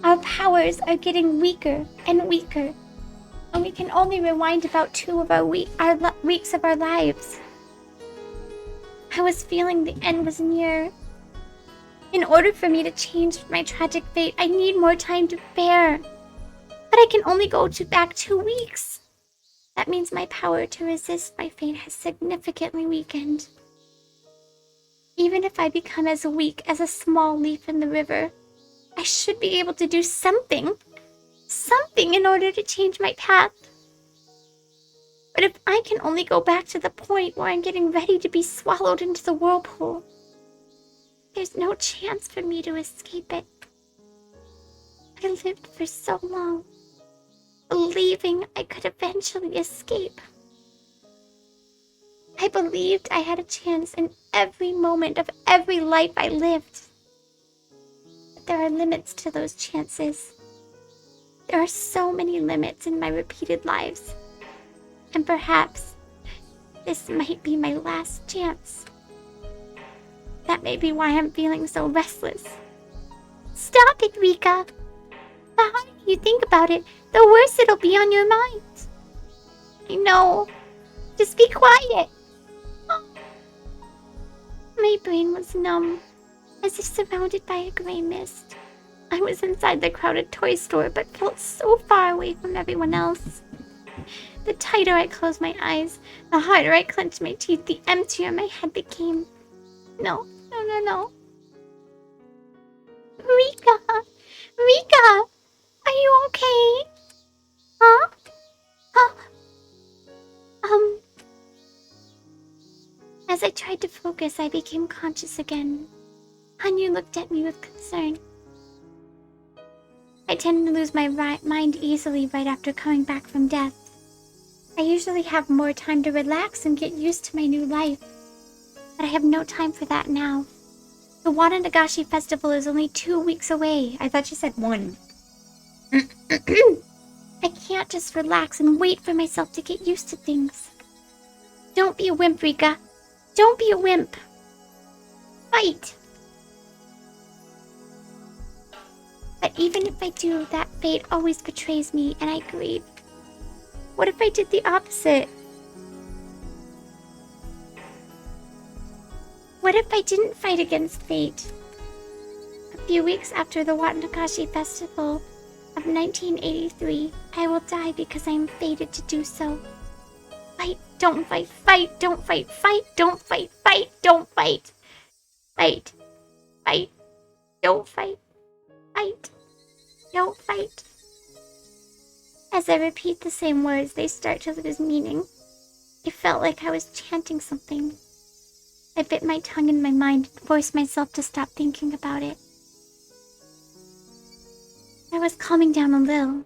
B: Our powers are getting weaker and weaker, and we can only rewind about 2 of our weeks of our lives. I was feeling the end was near. In order for me to change my tragic fate, I need more time to bear. But I can only go back 2 weeks. That means my power to resist my fate has significantly weakened. Even if I become as weak as a small leaf in the river, I should be able to do something in order to change my path. But if I can only go back to the point where I'm getting ready to be swallowed into the whirlpool, there's no chance for me to escape it. I lived for so long, believing I could eventually escape. I believed I had a chance in every moment of every life I lived. But there are limits to those chances. There are so many limits in my repeated lives. And perhaps this might be my last chance. That may be why I'm feeling so restless. Stop it, Rika! The harder you think about it, the worse it'll be on your mind. I know. Just be quiet. My brain was numb, as if surrounded by a gray mist. I was inside the crowded toy store, but felt so far away from everyone else. The tighter I closed my eyes, the harder I clenched my teeth, the emptier my head became. No. Rika! Rika! Are you okay? Huh? As I tried to focus, I became conscious again. Hanyu looked at me with concern. I tend to lose my mind easily right after coming back from death. I usually have more time to relax and get used to my new life. But I have no time for that now. The Wananagashi festival is only 2 weeks away.
A: I thought you said 1.
B: I I can't just relax and wait for myself to get used to things. Don't be a wimp, Rika. Don't be a wimp. Fight! But even if I do, that fate always betrays me and I grieve. What if I did the opposite? What if I didn't fight against fate? A few weeks after the Watanashi Festival of 1983, I will die because I am fated to do so. Fight, don't fight, fight, don't fight, fight, don't fight, fight, don't fight. Fight, fight, don't fight, fight, don't fight. As I repeat the same words, they start to lose meaning. It felt like I was chanting something. I bit my tongue in my mind and forced myself to stop thinking about it. I was calming down a little.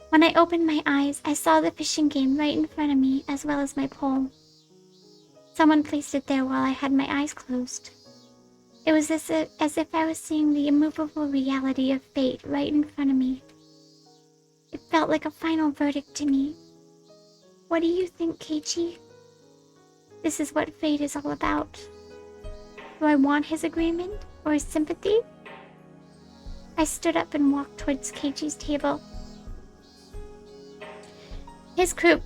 B: When I opened my eyes, I saw the fishing game right in front of me, as well as my pole. Someone placed it there while I had my eyes closed. It was as if I was seeing the immovable reality of fate right in front of me. It felt like a final verdict to me. What do you think, Keiichi? This is what fate is all about. Do I want his agreement or his sympathy? I stood up and walked towards Keiichi's table. His crew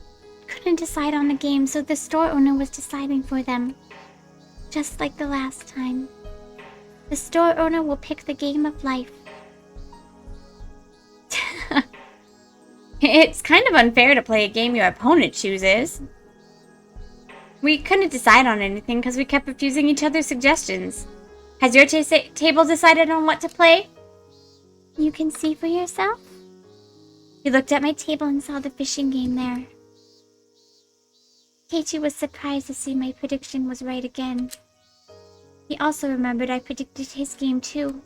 B: couldn't decide on the game, so the store owner was deciding for them. Just like the last time. The store owner will pick the game of life.
A: It's kind of unfair to play a game your opponent chooses. We couldn't decide on anything because we kept refusing each other's suggestions. Has your table decided on what to play?
B: You can see for yourself?
A: He looked at my table and saw the fishing game there.
B: Keiichi was surprised to see my prediction was right again. He also remembered I predicted his game too.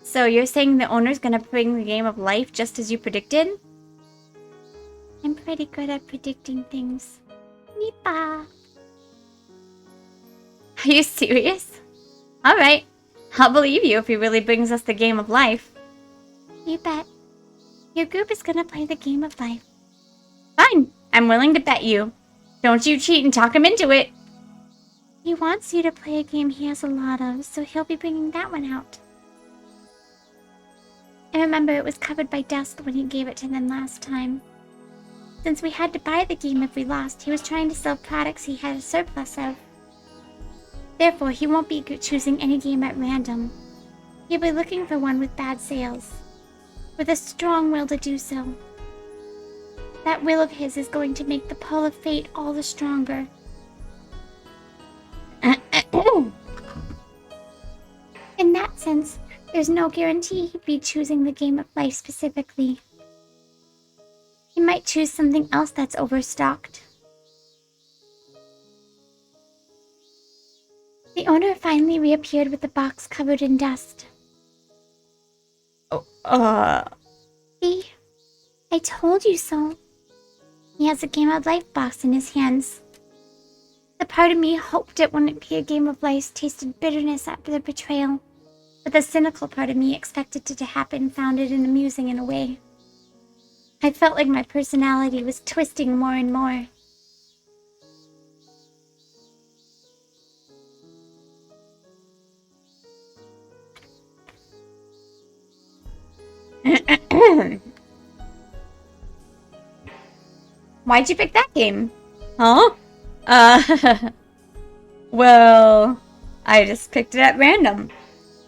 A: So you're saying the owner's gonna bring the game of life just as you predicted?
B: I'm pretty good at predicting things. Nipa!
A: Are you serious? Alright, I'll believe you if he really brings us the game of life.
B: You bet. Your group is gonna play the game of life.
A: Fine, I'm willing to bet you. Don't you cheat and talk him into it.
B: He wants you to play a game he has a lot of, so he'll be bringing that one out. I remember it was covered by dust when he gave it to them last time. Since we had to buy the game if we lost, he was trying to sell products he had a surplus of. Therefore, he won't be choosing any game at random. He'll be looking for one with bad sales, with a strong will to do so. That will of his is going to make the pull of fate all the stronger. In that sense, there's no guarantee he'd be choosing the game of life specifically. He might choose something else that's overstocked. The owner finally reappeared with the box covered in dust. See? I told you so. He has a game of life box in his hands. The part of me hoped it wouldn't be a game of life, tasted bitterness after the betrayal. But the cynical part of me expected it to happen, found it amusing in a way. I felt like my personality was twisting more and more.
A: Why'd you pick that game? Huh? Well, I just picked it at random.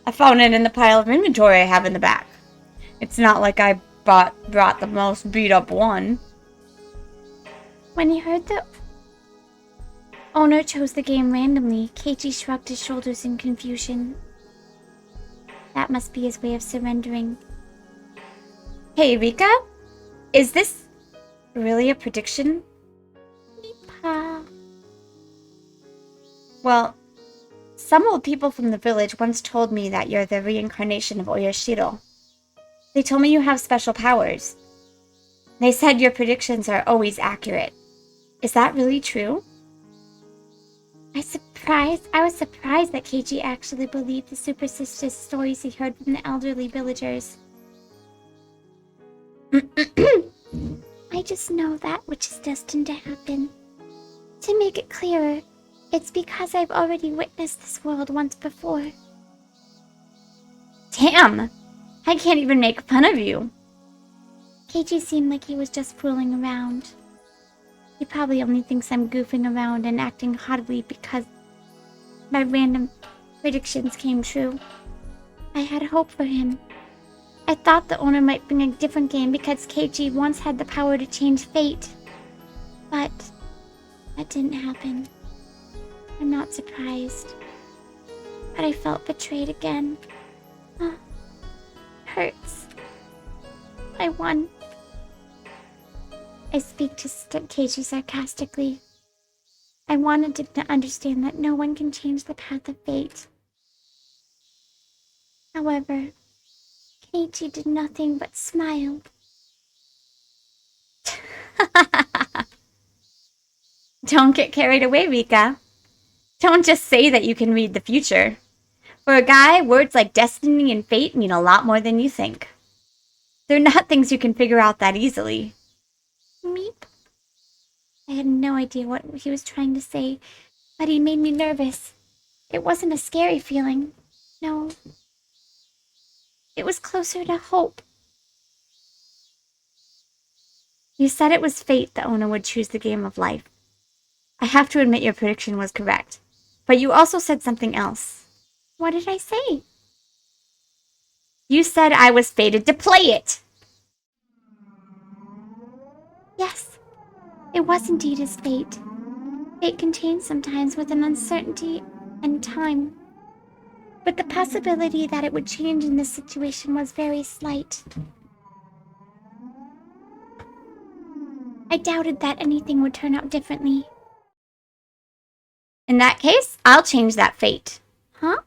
A: I found it in the pile of inventory I have in the back. It's not like I brought the most beat up one.
B: When he heard the owner chose the game randomly, Keiichi shrugged his shoulders in confusion. That must be his way of surrendering.
A: Hey, Rika? Is this really a prediction?
B: Nipa.
A: Well, some old people from the village once told me that you're the reincarnation of Oyashiro. They told me you have special powers. They said your predictions are always accurate. Is that really true?
B: I was surprised that Keiichi actually believed the superstitious stories he heard from the elderly villagers. I just know that which is destined to happen. To make it clearer, it's because I've already witnessed this world once before.
A: Damn! I can't even make fun of you.
B: Keiichi seemed like he was just fooling around. He probably only thinks I'm goofing around and acting haughtily because my random predictions came true. I had hope for him. I thought the owner might bring a different game because Keiichi once had the power to change fate. But that didn't happen. I'm not surprised. But I felt betrayed again. Hurts. I won. I speak to Keiichi sarcastically. I wanted him to understand that no one can change the path of fate. However, Keiichi did nothing but smile.
A: Don't get carried away, Rika. Don't just say that you can read the future. For a guy, words like destiny and fate mean a lot more than you think. They're not things you can figure out that easily.
B: Meep. I had no idea what he was trying to say, but he made me nervous. It wasn't a scary feeling. No. It was closer to hope.
A: You said it was fate the owner would choose the game of life. I have to admit your prediction was correct. But you also said something else.
B: What did I say?
A: You said I was fated to play it!
B: Yes, it was indeed his fate. Fate can change sometimes with an uncertainty and time. But the possibility that it would change in this situation was very slight. I doubted that anything would turn out differently.
A: In that case, I'll change that fate.
B: Huh?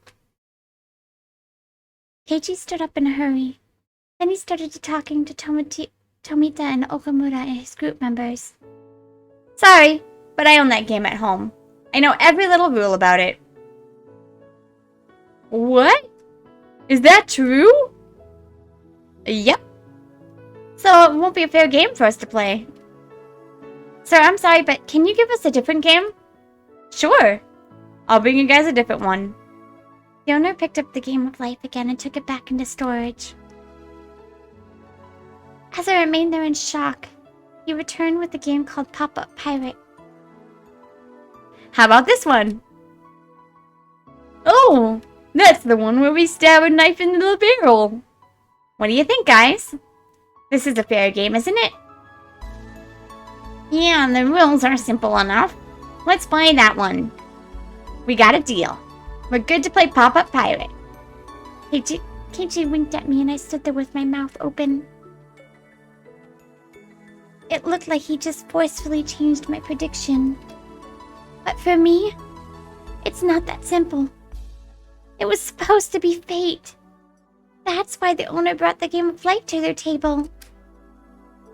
B: Keiichi stood up in a hurry. Then he started talking to Tomita and Okamura and his group members.
A: Sorry, but I own that game at home. I know every little rule about it. What? Is that true? Yep. So it won't be a fair game for us to play. Sir, I'm sorry, but can you give us a different game? Sure. I'll bring you guys a different one.
B: The owner picked up the game of life again and took it back into storage. As I remained there in shock, he returned with a game called Pop-Up Pirate.
A: How about this one? Oh, that's the one where we stab a knife into the barrel. What do you think, guys? This is a fair game, isn't it? Yeah, the rules are simple enough. Let's play that one. We got a deal. We're good to play Pop-Up Pirate.
B: Keiichi winked at me and I stood there with my mouth open. It looked like he just forcefully changed my prediction. But for me, it's not that simple. It was supposed to be fate. That's why the owner brought the game of life to their table.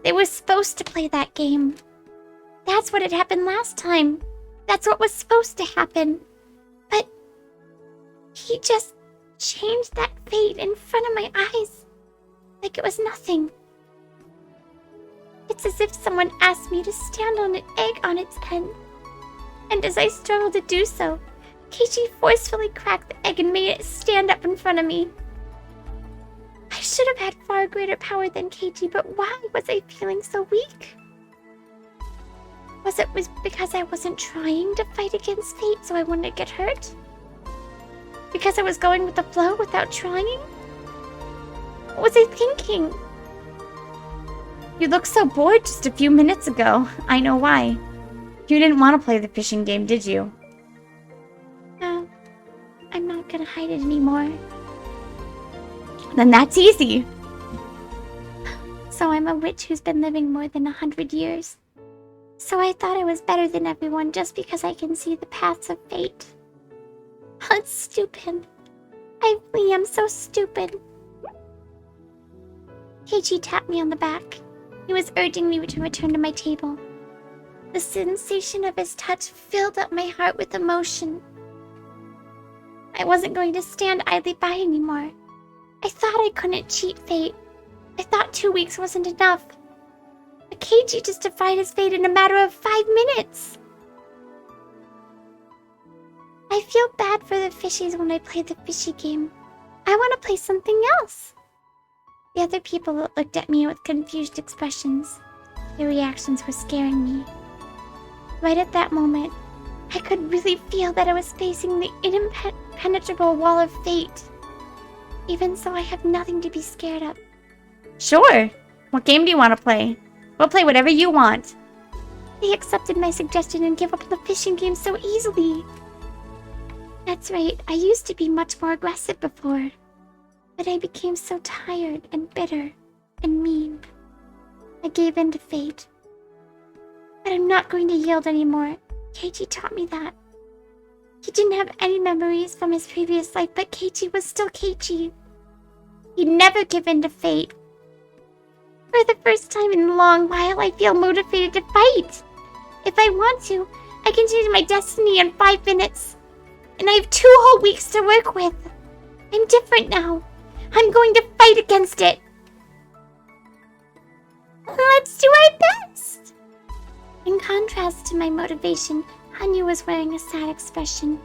B: They were supposed to play that game. That's what had happened last time. That's what was supposed to happen. But he just changed that fate in front of my eyes. Like it was nothing. It's as if someone asked me to stand on an egg on its end. And as I struggled to do so, Keiichi forcefully cracked the egg and made it stand up in front of me. I should have had far greater power than Keiichi, but why was I feeling so weak? Was it because I wasn't trying to fight against fate so I wouldn't get hurt? Because I was going with the flow without trying? What was I thinking?
A: You looked so bored just a few minutes ago. I know why. You didn't want to play the fishing game, did you?
B: No, I'm not gonna hide it anymore.
A: Then that's easy.
B: So I'm a witch who's been living more than 100 years. So I thought I was better than everyone just because I can see the paths of fate. It's stupid. I really am so stupid. Keiichi tapped me on the back. He was urging me to return to my table. The sensation of his touch filled up my heart with emotion. I wasn't going to stand idly by anymore. I thought I couldn't cheat fate. I thought 2 weeks wasn't enough. But Keiichi just defied his fate in a matter of 5 minutes. I feel bad for the fishies when I play the fishy game. I want to play something else. The other people looked at me with confused expressions. Their reactions were scaring me. Right at that moment, I could really feel that I was facing the impenetrable wall of fate. Even so, I have nothing to be scared of.
A: Sure. What game do you want to play? We'll play whatever you want.
B: They accepted my suggestion and gave up the fishing game so easily. That's right, I used to be much more aggressive before. But I became so tired and bitter and mean. I gave in to fate. But I'm not going to yield anymore. Keiichi taught me that. He didn't have any memories from his previous life, but Keiichi was still Keiichi. He'd never give in to fate. For the first time in a long while, I feel motivated to fight. If I want to, I can change my destiny in 5 minutes. And I have 2 whole weeks to work with. I'm different now. I'm going to fight against it. Let's do our best. In contrast to my motivation, Hanyu was wearing a sad expression.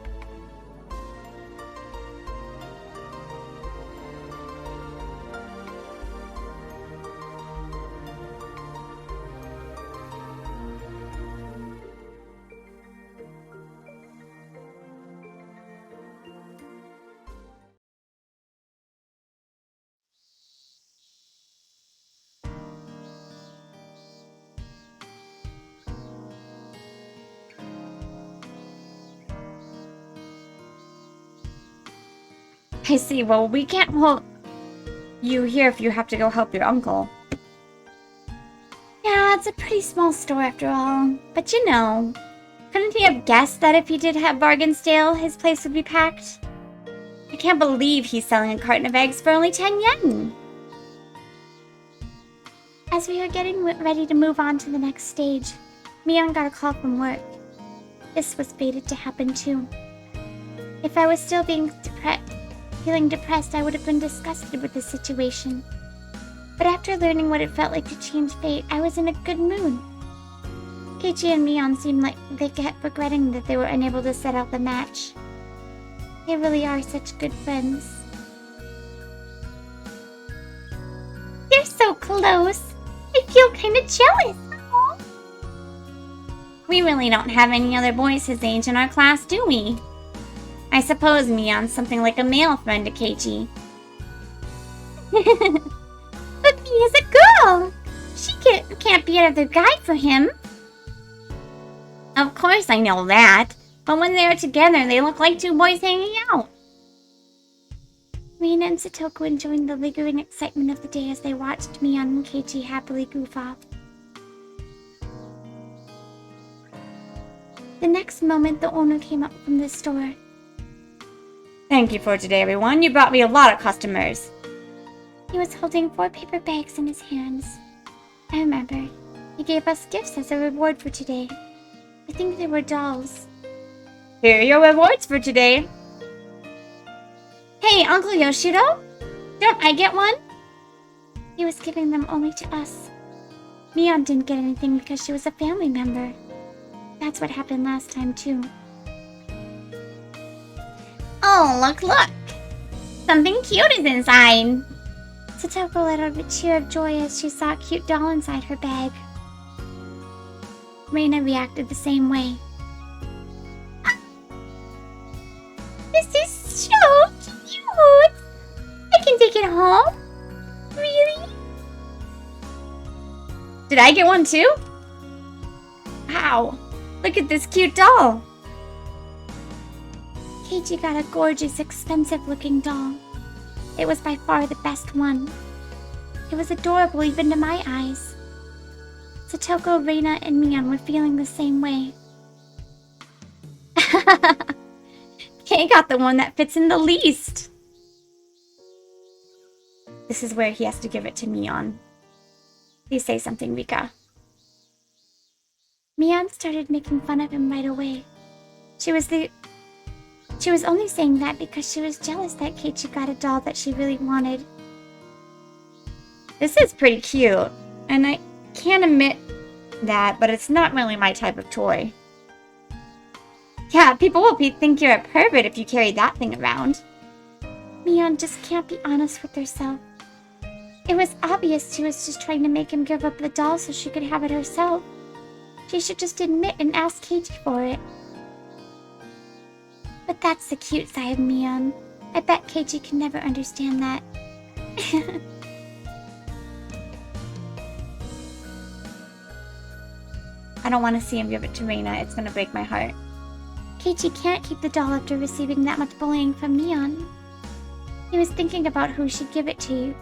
A: I see. Well, we can't hold you here if you have to go help your uncle. Yeah, it's a pretty small store after all. But you know, couldn't he have guessed that if he did have bargain stale, his place would be packed? I can't believe he's selling a carton of eggs for only 10 yen.
B: As we were getting ready to move on to the next stage, Mion got a call from work. This was fated to happen too. If I was still feeling depressed, I would have been disgusted with the situation. But after learning what it felt like to change fate, I was in a good mood. Keiichi and Mion seemed like they kept regretting that they were unable to set out the match. They really are such good friends. They're so close. I feel kind of jealous. Aww.
A: We really don't have any other boys his age in our class, do we? I suppose Mion's something like a male friend to Keiichi.
B: But me is a girl. She can't be another guy for him.
A: Of course I know that, but when they're together, they look like 2 boys hanging out.
B: Reina and Satoko enjoyed the lingering excitement of the day as they watched Mion and Keiichi happily goof off. The next moment, the owner came up from the store.
A: Thank you for today, everyone. You brought me a lot of customers.
B: He was holding 4 paper bags in his hands. I remember. He gave us gifts as a reward for today. I think they were dolls.
A: Here are your rewards for today. Hey, Uncle Yoshiro? Don't I get one?
B: He was giving them only to us. Mion didn't get anything because she was a family member. That's what happened last time, too.
A: Oh, look! Something cute is inside!
B: Satoko let out a cheer of joy as she saw a cute doll inside her bag. Reina reacted the same way. This is so cute! I can take it home? Really?
A: Did I get one too? Wow, look at this cute doll!
B: Keiichi got a gorgeous, expensive-looking doll. It was by far the best one. It was adorable even to my eyes. Satoko, Reina, and Mion were feeling the same way.
A: Kei got the one that fits in the least. This is where he has to give it to Mion. Please say something, Rika.
B: Mion started making fun of him right away. She was only saying that because she was jealous that Keiichi got a doll that she really wanted.
A: This is pretty cute. And I can't admit that, but it's not really my type of toy. Yeah, people will think you're a pervert if you carry that thing around.
B: Mion just can't be honest with herself. It was obvious she was just trying to make him give up the doll so she could have it herself. She should just admit and ask Keiichi for it. But that's the cute side of Mion. I bet Keiichi can never understand that.
A: I don't want to see him give it to Reina. It's going to break my heart.
B: Keiichi can't keep the doll after receiving that much bullying from Mion. He was thinking about who should give it to.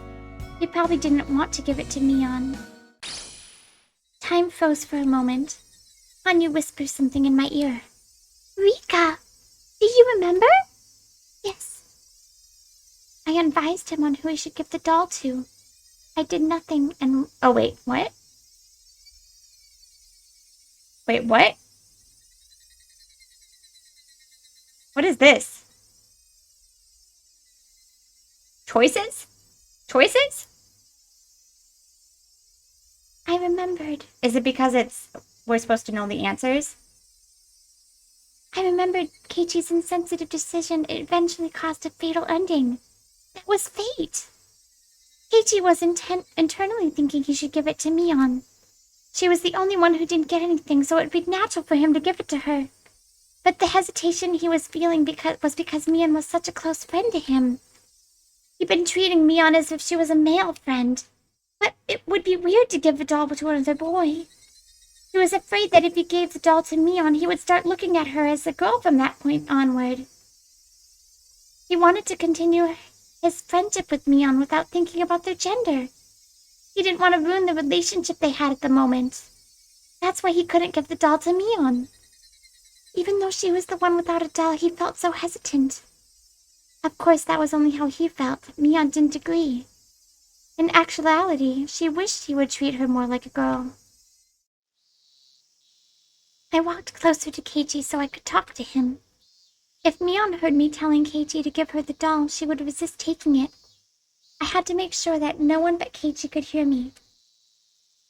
B: He probably didn't want to give it to Mion. Time froze for a moment. Hanyu whispered something in my ear. Rika! Do you remember? Yes. I advised him on who he should give the doll to. I did nothing and...
A: Oh, wait, what? Wait, what? What is this? Choices? Choices?
B: I remembered.
A: Is it because we're supposed to know the answers?
B: I remembered Keiichi's insensitive decision eventually caused a fatal ending. That was fate. Keiichi was internally thinking he should give it to Mion. She was the only one who didn't get anything, so it would be natural for him to give it to her. But the hesitation he was feeling was because Mion was such a close friend to him. He'd been treating Mion as if she was a male friend. But it would be weird to give the doll to another boy. He was afraid that if he gave the doll to Mion, he would start looking at her as a girl from that point onward. He wanted to continue his friendship with Mion without thinking about their gender. He didn't want to ruin the relationship they had at the moment. That's why he couldn't give the doll to Mion. Even though she was the one without a doll, he felt so hesitant. Of course, that was only how he felt. Mion didn't agree. In actuality, she wished he would treat her more like a girl. I walked closer to Keiichi so I could talk to him. If Mion heard me telling Keiichi to give her the doll, she would resist taking it. I had to make sure that no one but Keiichi could hear me.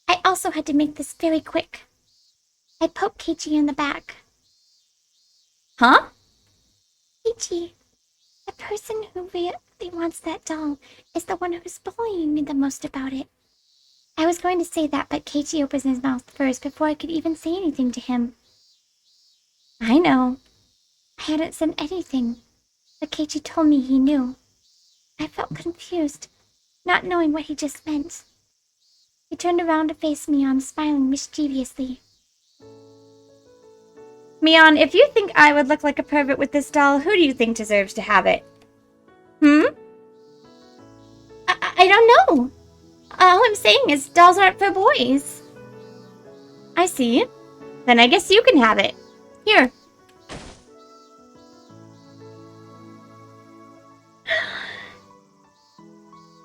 B: I also had to make this very quick. I poked Keiichi in the back.
A: Huh?
B: Keiichi, the person who really wants that doll is the one who's bullying me the most about it. I was going to say that, but Keiichi opened his mouth first before I could even say anything to him.
A: I know.
B: I hadn't said anything, but Keiichi told me he knew. I felt confused, not knowing what he just meant. He turned around to face Mion, smiling mischievously.
A: Mion, if you think I would look like a pervert with this doll, who do you think deserves to have it? Hmm?
B: I don't know. All I'm saying is dolls aren't for boys.
A: I see. Then I guess you can have it. Here.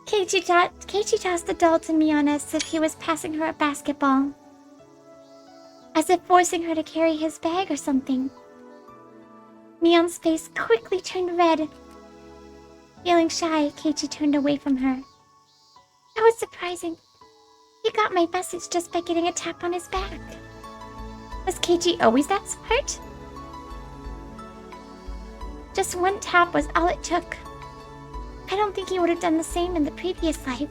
B: Keiichi tossed the doll to Mion as if he was passing her a basketball. As if forcing her to carry his bag or something. Mion's face quickly turned red. Feeling shy, Keiichi turned away from her. That was surprising. He got my message just by getting a tap on his back.
A: Was Keiichi always that smart?
B: Just one tap was all it took. I don't think he would have done the same in the previous life.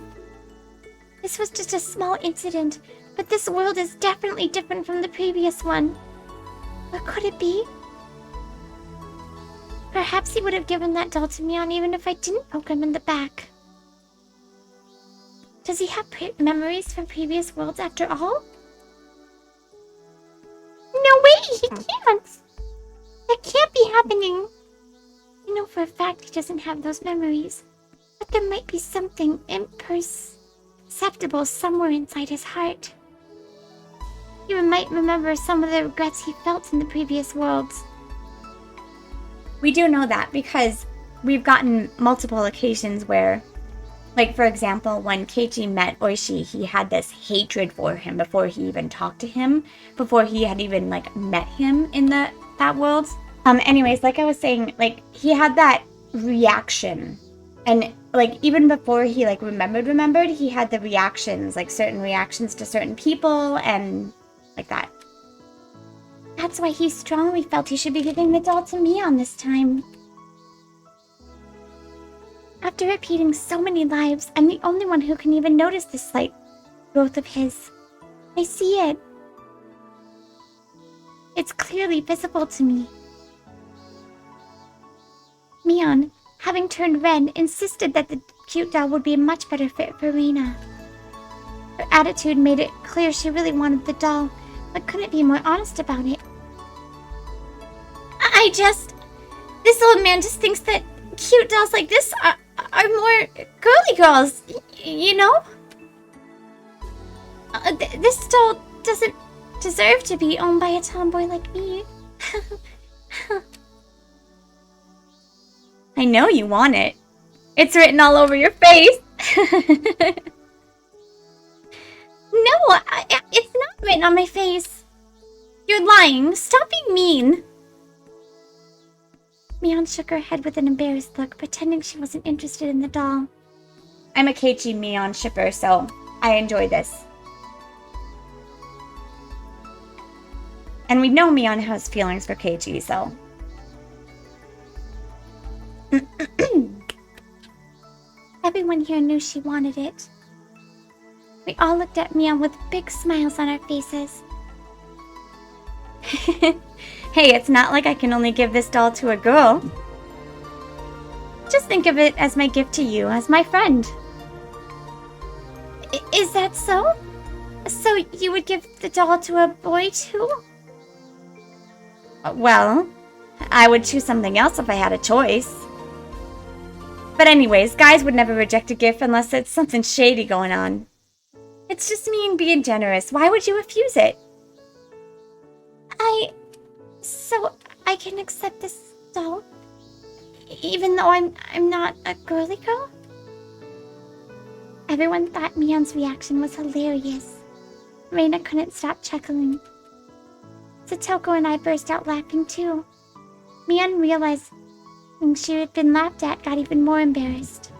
B: This was just a small incident, but this world is definitely different from the previous one. What could it be? Perhaps he would have given that doll to Mion even if I didn't poke him in the back. Does he have memories from previous worlds after all? No way! He can't! That can't be happening! I know for a fact he doesn't have those memories, but there might be something imperceptible somewhere inside his heart. He might remember some of the regrets he felt in the previous worlds.
A: We do know that because we've gotten multiple occasions where, like for example, when Keiichi met Oishi, he had this hatred for him before he even talked to him, before he had even met him in that world. Anyways, like I was saying, he had that reaction. And like, even before he, like, remembered, he had the reactions, like, certain reactions to certain people and like that.
B: That's why he strongly felt he should be giving the doll to Mion this time. After repeating so many lives, I'm the only one who can even notice this slight growth of his. I see it. It's clearly visible to me. Mion, having turned red, insisted that the cute doll would be a much better fit for Reina. Her attitude made it clear she really wanted the doll, but couldn't be more honest about it. This old man just thinks that cute dolls like this are more girly girls, you know? This doll doesn't deserve to be owned by a tomboy like me.
A: I know you want it. It's written all over your face.
B: No, it's not written on my face. You're lying. Stop being mean. Mion shook her head with an embarrassed look, pretending she wasn't interested in the doll.
A: I'm a Keiichi Mion shipper, so I enjoy this. And we know Mion has feelings for Keiichi, so...
B: Everyone here knew she wanted it. We all looked at Mion with big smiles on our faces.
A: Hey, it's not like I can only give this doll to a girl. Just think of it as my gift to you, as my friend.
B: Is that so? So you would give the doll to a boy too?
A: Well, I would choose something else if I had a choice. But anyways, guys would never reject a gift unless it's something shady going on. It's just me being generous. Why would you refuse it?
B: So I can accept this doll? Even though I'm not a girly girl? Everyone thought Mion's reaction was hilarious. Reina couldn't stop chuckling. Satoko and I burst out laughing too. Mion, realizing she had been laughed at, got even more embarrassed.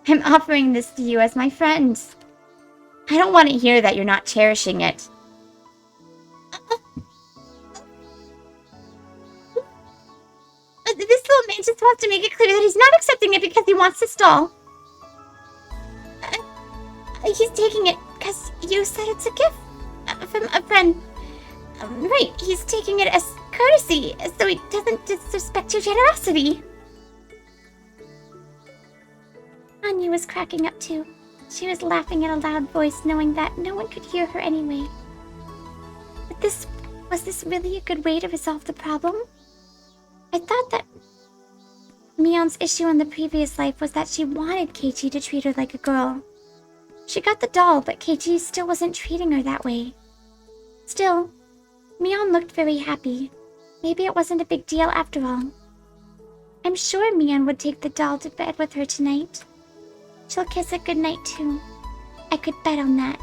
A: I'm offering this to you as my friend. I don't want to hear that you're not cherishing it.
B: This little man just wants to make it clear that he's not accepting it because he wants this doll. He's taking it because you said it's a gift from a friend. Right, he's taking it as courtesy, so he doesn't disrespect your generosity. Anya was cracking up too. She was laughing in a loud voice, knowing that no one could hear her anyway. But was this really a good way to resolve the problem? I thought that Mion's issue in the previous life was that she wanted Keiichi to treat her like a girl. She got the doll, but Keiichi still wasn't treating her that way. Still, Mion looked very happy. Maybe it wasn't a big deal after all. I'm sure Mion would take the doll to bed with her tonight. She'll kiss it goodnight too. I could bet on that.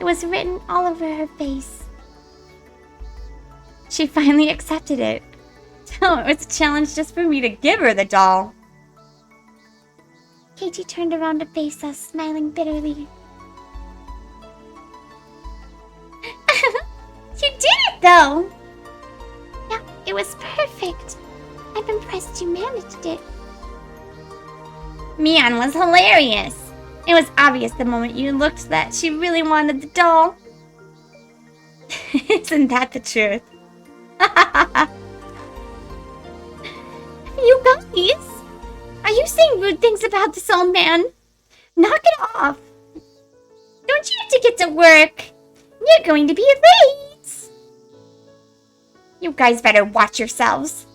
B: It was written all over her face.
A: She finally accepted it. So it was a challenge just for me to give her the doll.
B: Keiichi turned around to face us, smiling bitterly. You did it, though! Yeah, it was perfect. I'm impressed you managed it.
A: Mion was hilarious. It was obvious the moment you looked that she really wanted the doll. Isn't that the truth?
B: You guys! Are you saying rude things about this old man? Knock it off! Don't you have to get to work? You're going to be late!
A: You guys better watch yourselves.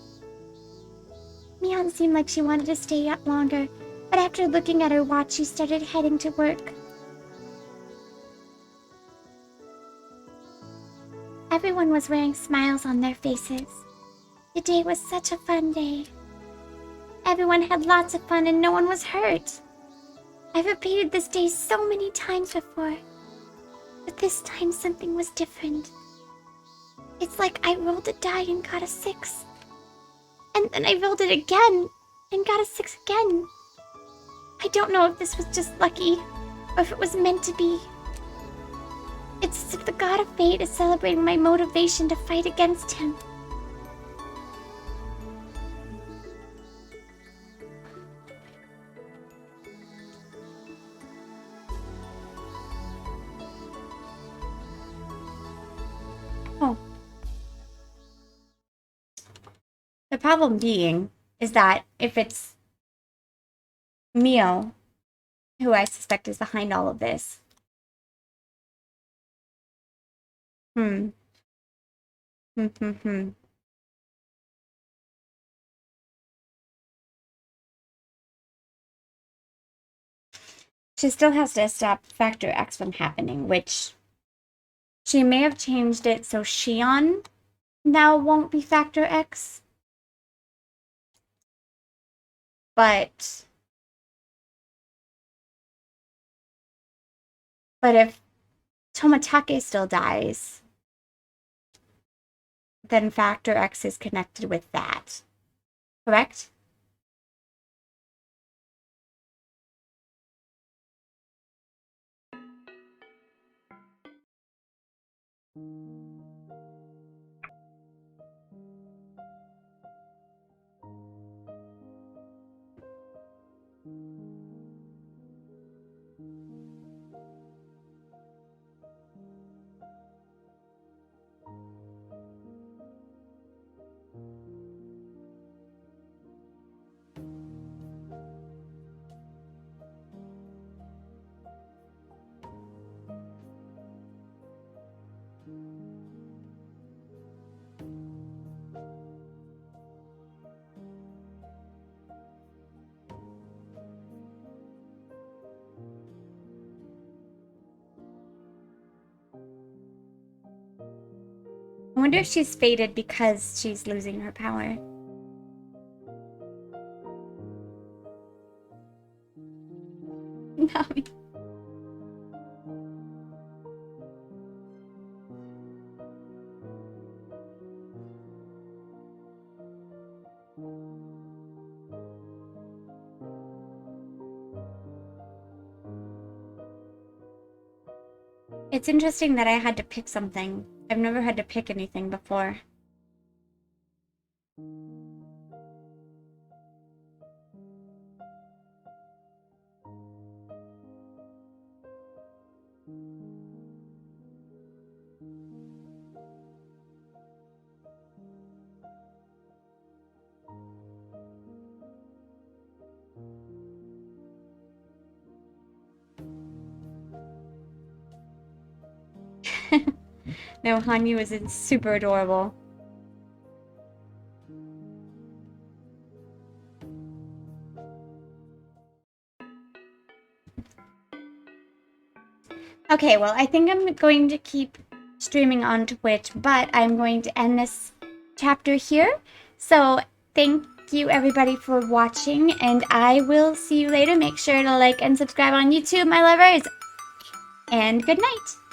B: Mion seemed like she wanted to stay up longer, but after looking at her watch, she started heading to work. Everyone was wearing smiles on their faces. The day was such a fun day. Everyone had lots of fun and no one was hurt. I've repeated this day so many times before, but this time something was different. It's like I rolled a die and got a 6. And then I rolled it again and got a 6 again. I don't know if this was just lucky, or if it was meant to be. It's as if the god of fate is celebrating my motivation to fight against him.
A: Oh. The problem being is that if it's Mio, who I suspect is behind all of this. Hmm. Hmm. She still has to stop Factor X from happening, which she may have changed it so Shion now won't be Factor X. But if Tomatake still dies, then Factor X is connected with that. Correct? I wonder if she's fated because she's losing her power. No. It's interesting that I had to pick something. I've never had to pick anything before. No, Hanyu is super adorable. Okay, well, I think I'm going to keep streaming on Twitch, but I'm going to end this chapter here. So, thank you everybody for watching, and I will see you later. Make sure to like and subscribe on YouTube, my lovers. And good night.